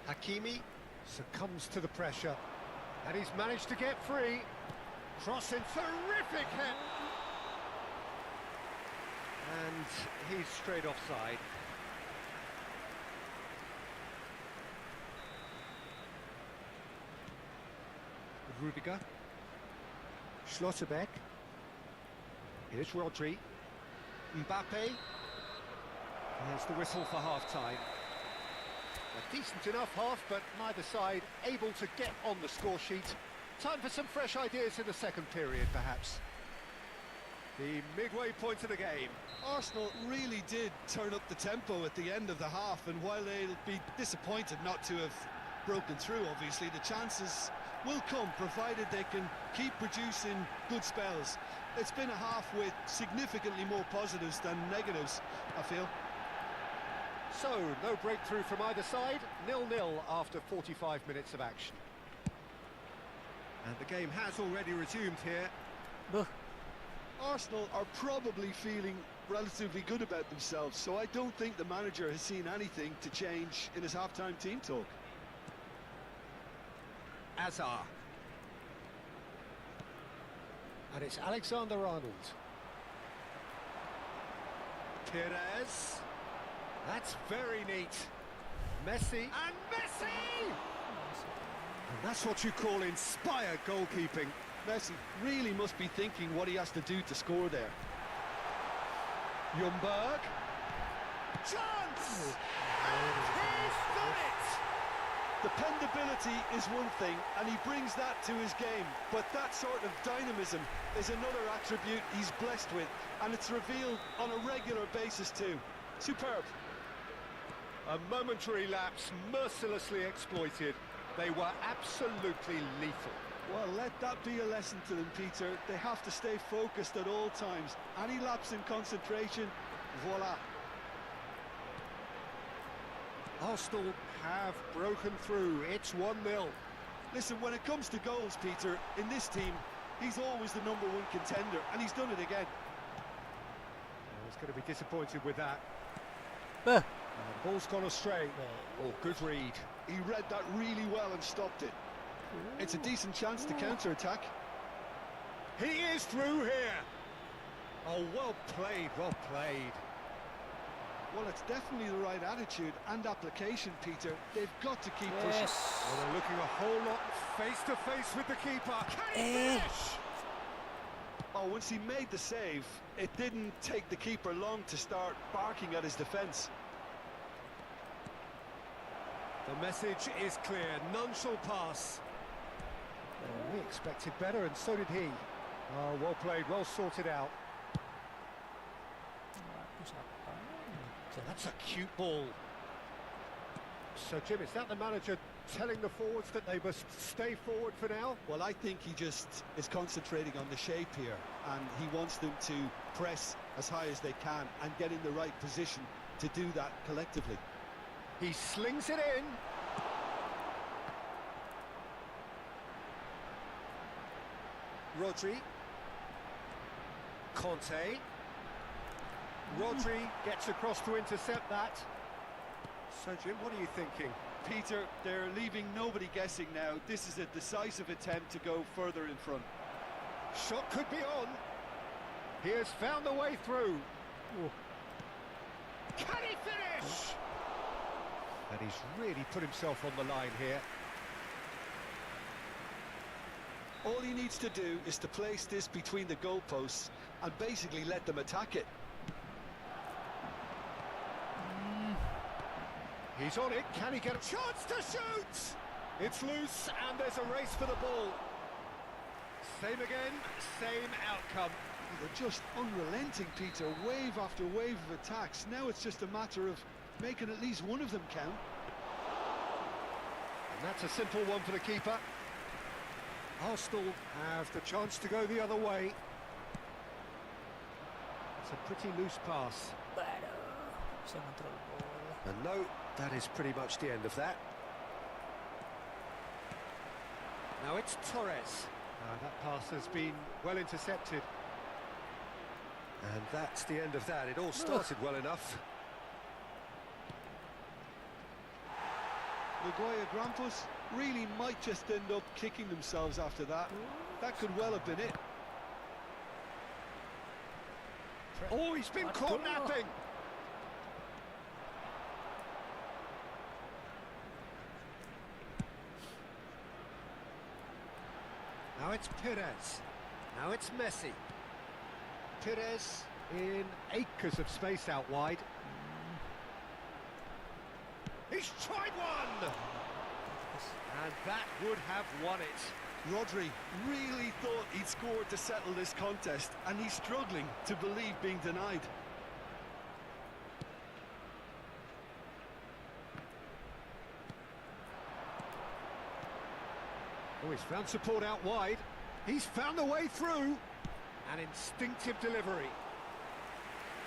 Hakimi succumbs to the pressure. And he's managed to get free. Crossing, terrific hit! And he's straight offside. Rudiger. Schlotterbeck. Here's Rodri. Mbappe. There's the whistle for half-time. A decent enough half, but neither side able to get on the score sheet. Time for some fresh ideas in the second period, perhaps. The midway point of the game. Arsenal really did turn up the tempo at the end of the half, and while they'll be disappointed not to have broken through, obviously, the chances will come, provided they can keep producing good spells. It's been a half with significantly more positives than negatives, I feel. So, no breakthrough from either side, 0-0 after 45 minutes of action. And the game has already resumed here. Arsenal are probably feeling relatively good about themselves, so I don't think the manager has seen anything to change in his half-time team talk. Azar. And it's Alexander-Arnold. Perez. That's very neat. Messi. And Messi! And that's what you call inspired goalkeeping. Messi really must be thinking what he has to do to score there. Ljungberg. Chance! And he's done it! Dependability is one thing, and he brings that to his game, but that sort of dynamism is another attribute he's blessed with, and it's revealed on a regular basis too. Superb. A momentary lapse mercilessly exploited. They were absolutely lethal. Well, let that be a lesson to them, Peter. They have to stay focused at all times. Any lapse in concentration, voila. Arsenal have broken through. It's 1-0. Listen, when it comes to goals, Peter, in this team, he's always the #1 contender, and he's done it again. He's going to be disappointed with that. Bah. Ball's gone astray. Oh, good read. He read that really well and stopped it. It's a decent chance to counter-attack. He is through here. Oh, well played, well played. Well, it's definitely the right attitude and application, Peter. They've got to keep pushing. Yes. Well, they're looking a whole lot face-to-face with the keeper. Can he finish? Oh, once he made the save, it didn't take the keeper long to start barking at his defence. The message is clear. None shall pass. Well, we expected better, and so did he. Oh, well played, well sorted out. That's a cute ball. So, Jim, is that the manager telling the forwards that they must stay forward for now? Well, I think he just is concentrating on the shape here, and he wants them to press as high as they can and get in the right position to do that collectively. He slings it in. Rodri. Conte. Rodri gets across to intercept that. So, Jim, what are you thinking? Peter, they're leaving nobody guessing now. This is a decisive attempt to go further in front. Shot could be on. He has found the way through. Ooh. Can he finish? And he's really put himself on the line here. All he needs to do is to place this between the goalposts and basically let them attack it. He's on it. Can he get a chance to shoot? It's loose, and there's a race for the ball. Same again, same outcome. They're just unrelenting, Peter. Wave after wave of attacks. Now it's just a matter of making at least one of them count. And that's a simple one for the keeper. Arsenal have the chance to go the other way. It's a pretty loose pass. And no, that is pretty much the end of that. Now it's Torres. That pass has been well intercepted. And that's the end of that. It all started well enough. Maguire Grampus really might just end up kicking themselves after that. That could well have been it. Oh, he's been caught napping. Now it's Perez. Now it's Messi. Perez in acres of space out wide. He's tried one! And that would have won it. Rodri really thought he'd scored to settle this contest, and he's struggling to believe being denied. Oh, he's found support out wide. He's found the way through. An instinctive delivery.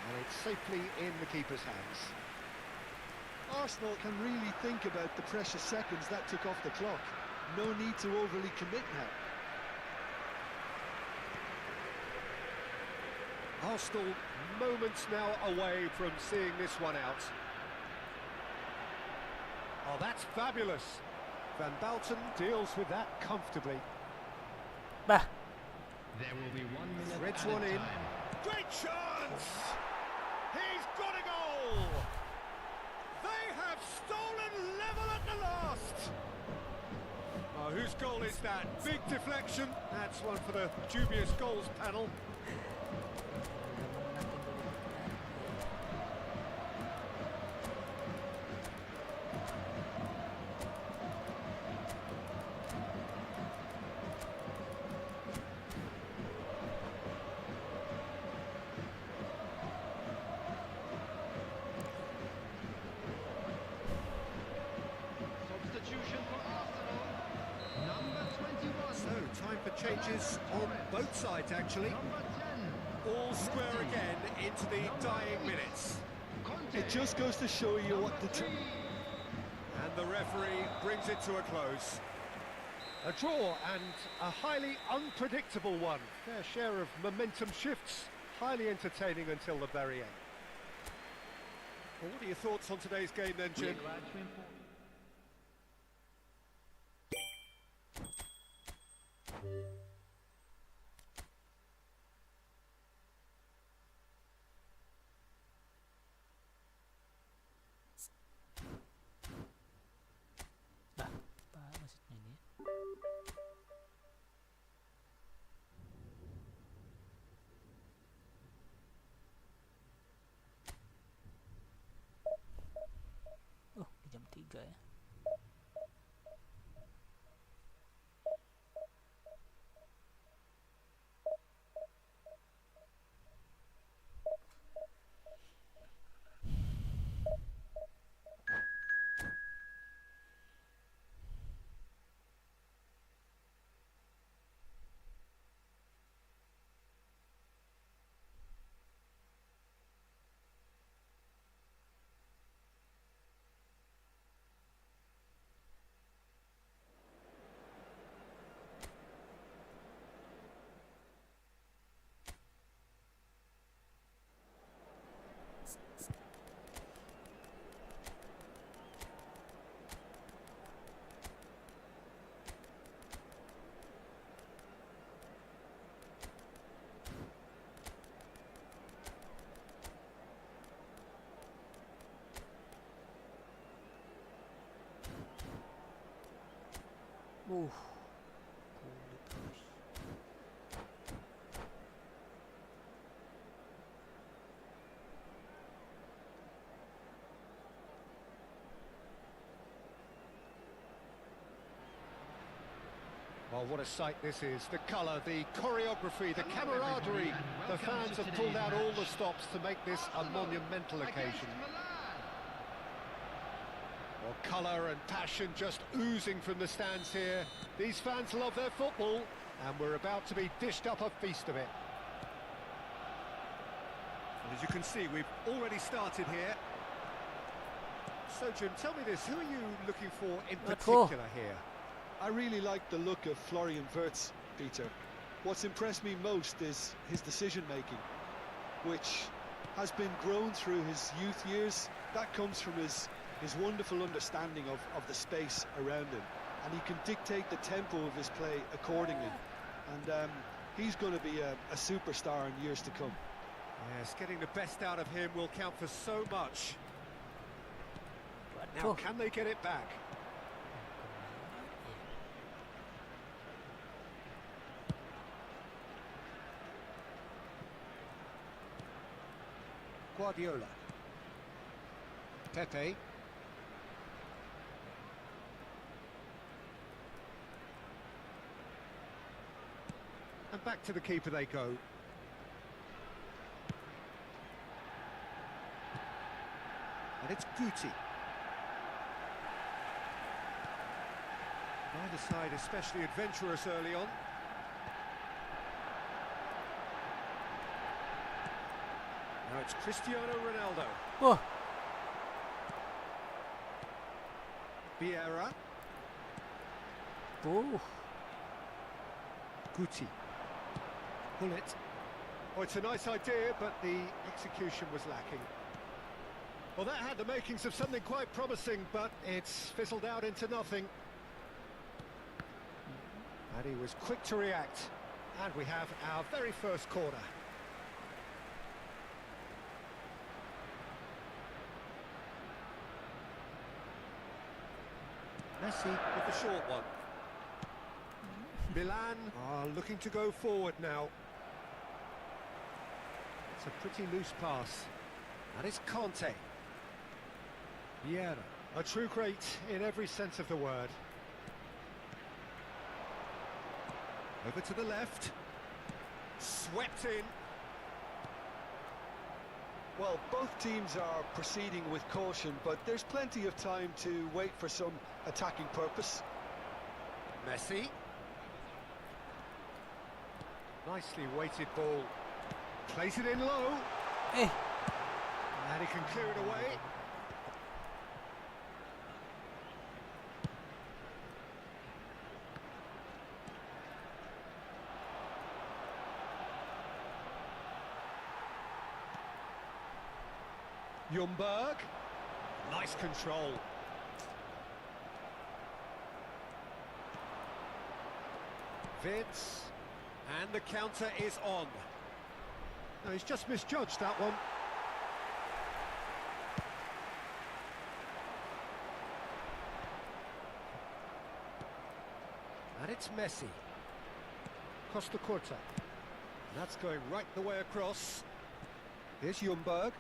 And it's safely in the keeper's hands. Arsenal can really think about the precious seconds that took off the clock. No need to overly commit now. Arsenal moments now away from seeing this one out. Oh, that's fabulous. Van Balten deals with that comfortably. Bah. There will be 1 minute Threads at a one in. time. Great chance! He's got a goal! They have stolen level at the last! Oh, whose goal is that? Big deflection. That's one for the dubious goals panel. Substitution for Arsenal. Number 21. So, time for changes on both sides, actually. Number 10. All square again into the dying minutes. Conte. It just goes to show you what the... And the referee brings it to a close. A draw, and a highly unpredictable one. Fair share of momentum shifts highly entertaining until the very end. Well, what are your thoughts on today's game then, Jim? We're glad to inform you. Nah, apa maksudnya ini? Oh, di jam 3 ya. Kulit terus. Well, what a sight this is. The colour, the choreography, the camaraderie. The fans have pulled out all the stops to make this a monumental occasion. Well, colour and passion just oozing from the stands here. These fans love their football, and we're about to be dished up a feast of it. And as you can see, we've already started here. So, Jim, tell me this, who are you looking for in particular here? I really like the look of Florian Wirtz, Peter. What's impressed me most is his decision-making, which has been grown through his youth years. That comes from his wonderful understanding of the space around him, and he can dictate the tempo of his play accordingly. And he's going to be a superstar in years to come. Yes, getting the best out of him will count for so much. Now, can they get it back? Guardiola. Pepe. And back to the keeper they go. And it's Guti. Neither side especially adventurous early on. Now it's Cristiano Ronaldo. Oh, Vieira. oh. Guti. Pull it. Oh, it's a nice idea, but the execution was lacking. Well, that had the makings of something quite promising, but it's fizzled out into nothing. And he was quick to react. And we have our very first corner. Messi with the short one. Milan are looking to go forward now. It's a pretty loose pass. And it's Conte. Vieira. A true great in every sense of the word. Over to the left. Swept in. Well, both teams are proceeding with caution, but there's plenty of time to wait for some attacking purpose. Messi. Nicely weighted ball. Plays it in low. Eh, And he can clear it away. Ljungberg. Nice control. Vince. And the counter is on. No, he's just misjudged that one. And it's Messi. Costa Corta. And that's going right the way across. Here's Ljungberg.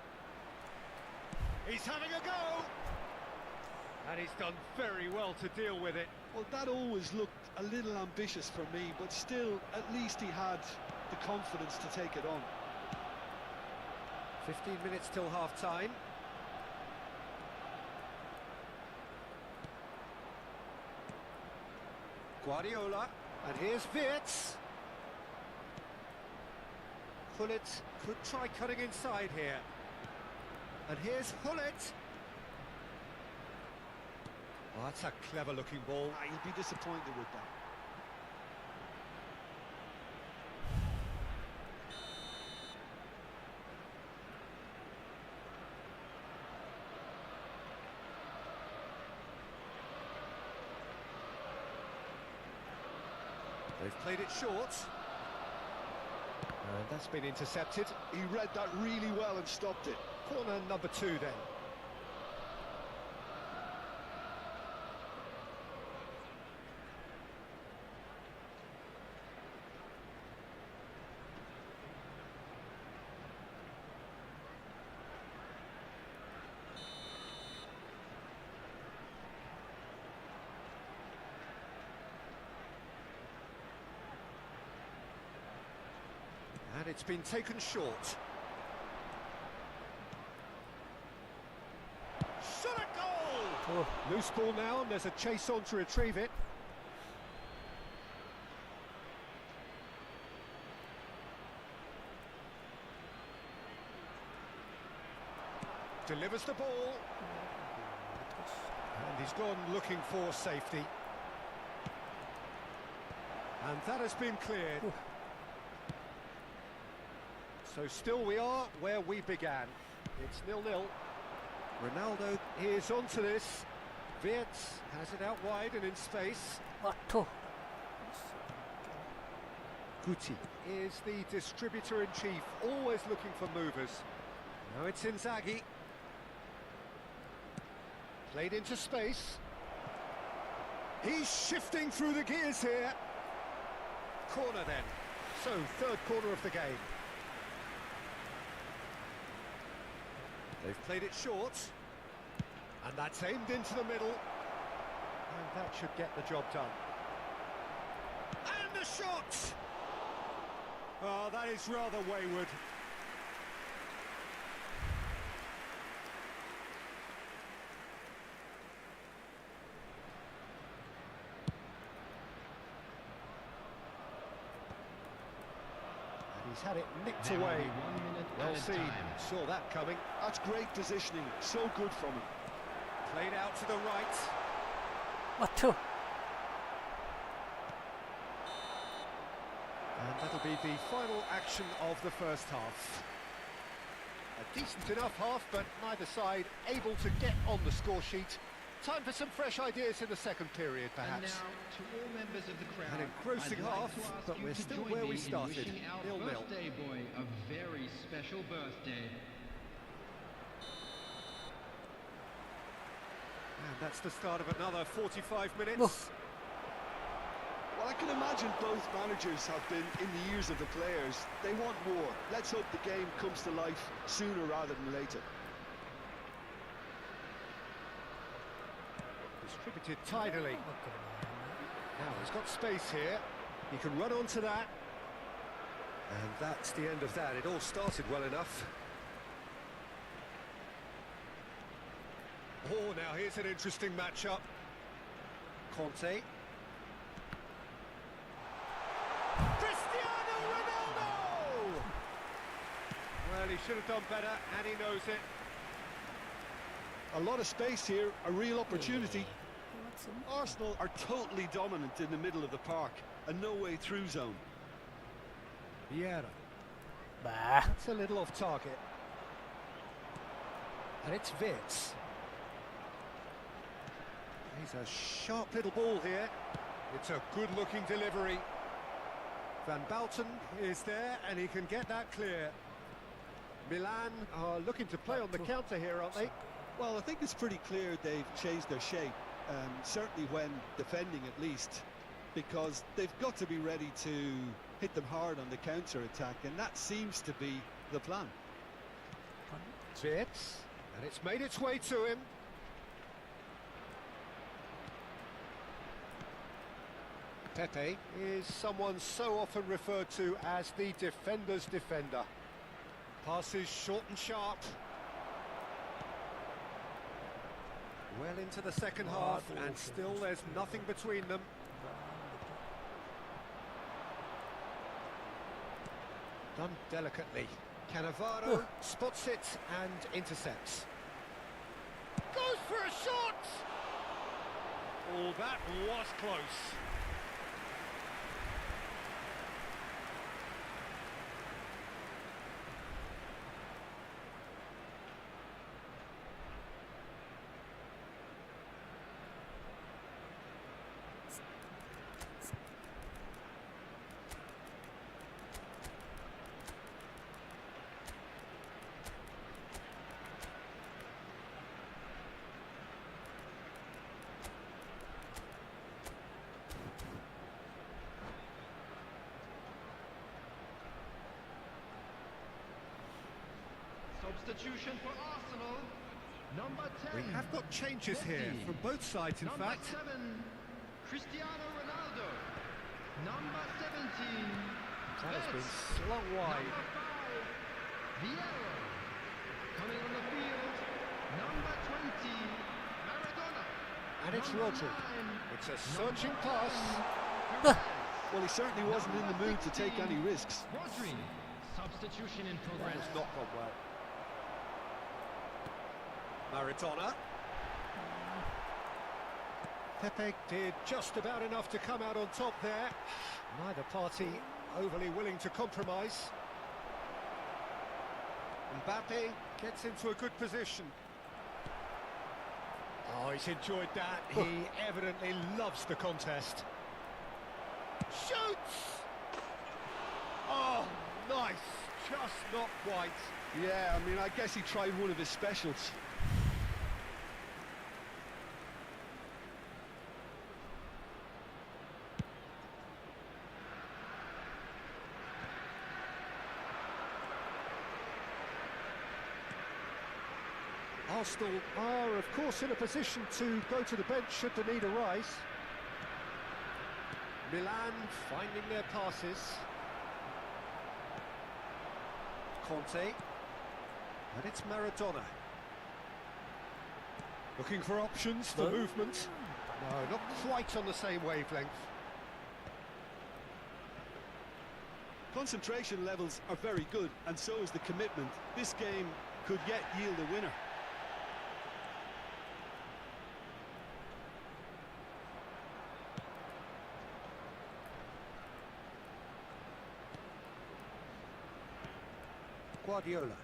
He's having a go! And he's done very well to deal with it. Well, that always looked a little ambitious for me, but still, at least he had the confidence to take it on. 15 minutes till half-time. Guardiola, and here's Wirtz. Gullit could try cutting inside here. And here's Gullit. Oh, that's a clever-looking ball. He'll be disappointed with that. They've played it short. And that's been intercepted. He read that really well and stopped it. Corner number 2 then. And it's been taken short. Shot a goal! Oh. Loose ball now, and there's a chase on to retrieve it. Delivers the ball. And he's gone looking for safety. And that has been cleared. Ooh. So still we are where we began. It's 0-0. Ronaldo is onto this. Wirtz has it out wide and in space. Bantu. Guti is the distributor-in-chief, always looking for movers. Now it's Inzaghi. Played into space. He's shifting through the gears here. Corner then. So, third corner of the game. They've played it short. And that's aimed into the middle. And that should get the job done. And the shot! Oh, that is rather wayward. He's had it nicked There will away. be 1 minute Well added seen. time. Saw that coming. That's great positioning, so good from him. Played out to the right. Bantu. And that'll be the final action of the first half. A decent enough half, but neither side able to get on the score sheet. Time for some fresh ideas in the second period, And perhaps. now, to all members of the crowd, An engrossing I'd like half, to ask but you we're to still join where me we in started. wishing our 0-0. birthday boy a very special birthday. And that's the start of another 45 minutes. Oof. Well, I can imagine both managers have been in the ears of the players. They want more. Let's hope the game comes to life sooner rather than later. Distributed tidily. Now he's got space here. He can run onto that. And that's the end of that. It all started well enough. Oh, now here's an interesting matchup. Conte. Cristiano Ronaldo! Well, he should have done better, and he knows it. A lot of space here, a real opportunity. What's in- Arsenal are totally dominant in the middle of the park, a no-way through zone. Vieira. Bah. That's a little off target. And it's Vitz. He's a sharp little ball here. It's a good-looking delivery. Van Balten is there, and he can get that clear. Milan are looking to play on the counter here, aren't they? Well, I think it's pretty clear they've changed their shape, certainly when defending at least, because they've got to be ready to hit them hard on the counter-attack, and that seems to be the plan. Vitz, and it's made its way to him. Pepe is someone so often referred to as the defender's defender. Passes short and sharp. Well into the second half, and still there's nothing between them. Done delicately. Cannavaro spots it and intercepts. Goes for a shot! Oh, that was close. Substitution for Arsenal. Number 10. We have got changes here from both sides, in fact. Number 7, Cristiano Ronaldo. Number 17, That has been Vitz. slung wide. Number 5, Vieira. Coming on the field, number 20, Maradona. And it's Number Rodri. 9, It's a searching pass. Well, he certainly wasn't in the mood to take any risks. Rodri. Substitution in That progress. has not gone well. Maradona. Pepe did just about enough to come out on top there. Neither party overly willing to compromise. Mbappe gets into a good position. Oh, he's enjoyed that. He evidently loves the contest. Shoots! Oh, nice. Just not quite. Yeah, I mean, I guess he tried one of his specials. Arsenal are, of course, in a position to go to the bench should the need arise. Milan finding their passes. Conte. And it's Maradona. Looking for options for movement. No, not quite on the same wavelength. Concentration levels are very good, and so is the commitment. This game could yet yield a winner. Guardiola.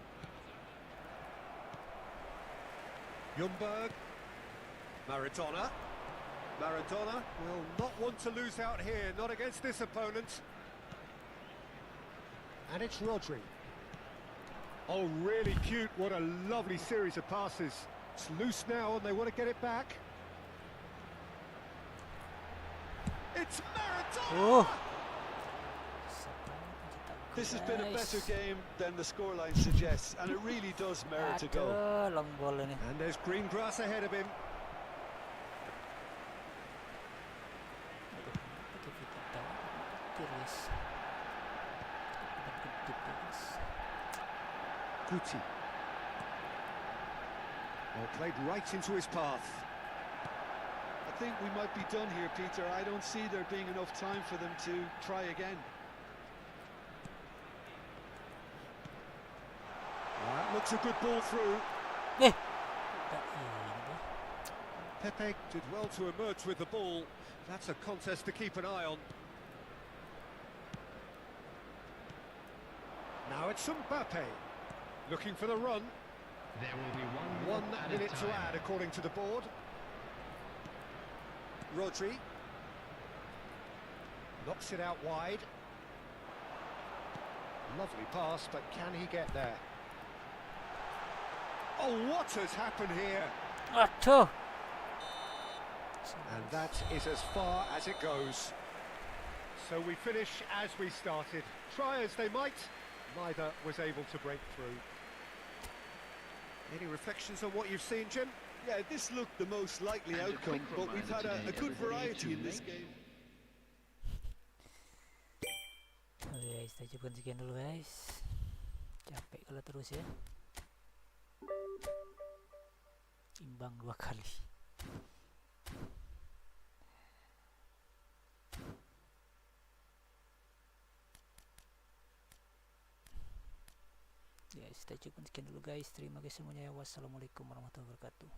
Ljungberg. Maradona. Maradona will not want to lose out here, not against this opponent. And it's Rodri. Oh, really cute. What a lovely series of passes. It's loose now and they want to get it back. It's Maradona! Oh. This has been a better game than the scoreline suggests, and it really does merit a goal. Aduh, long ball ini. And there's green grass ahead of him. Aduh, pakai fitur tahu. Tiris. Tipis. Guti. Well, played right into his path. I think we might be done here, Peter. I don't see there being enough time for them to try again. That looks a good ball through. Tak ini deh. Pepe did well to emerge with the ball. That's a contest to keep an eye on. Now it's Mbappe, looking for the run. There will be 1 1 minute to time. add according to the board. Rodri knocks it out wide. Lovely pass, but can he get there? Oh, what has happened here? Aduh. And that is as far as it goes. So we finish as we started. Try as they might, neither was able to break through. Any reflections on what you've seen, Jim? Yeah, this looked the most likely And a outcome, quick but we've had reminder a today, good everybody, variety to in this make- game. Oke guys, kita cukup sekian dulu guys. Capek kalau terus ya. Imbang 2 kali. Ya, kita cukup sekian dulu guys. Terima kasih semuanya. Wassalamualaikum warahmatullahi wabarakatuh.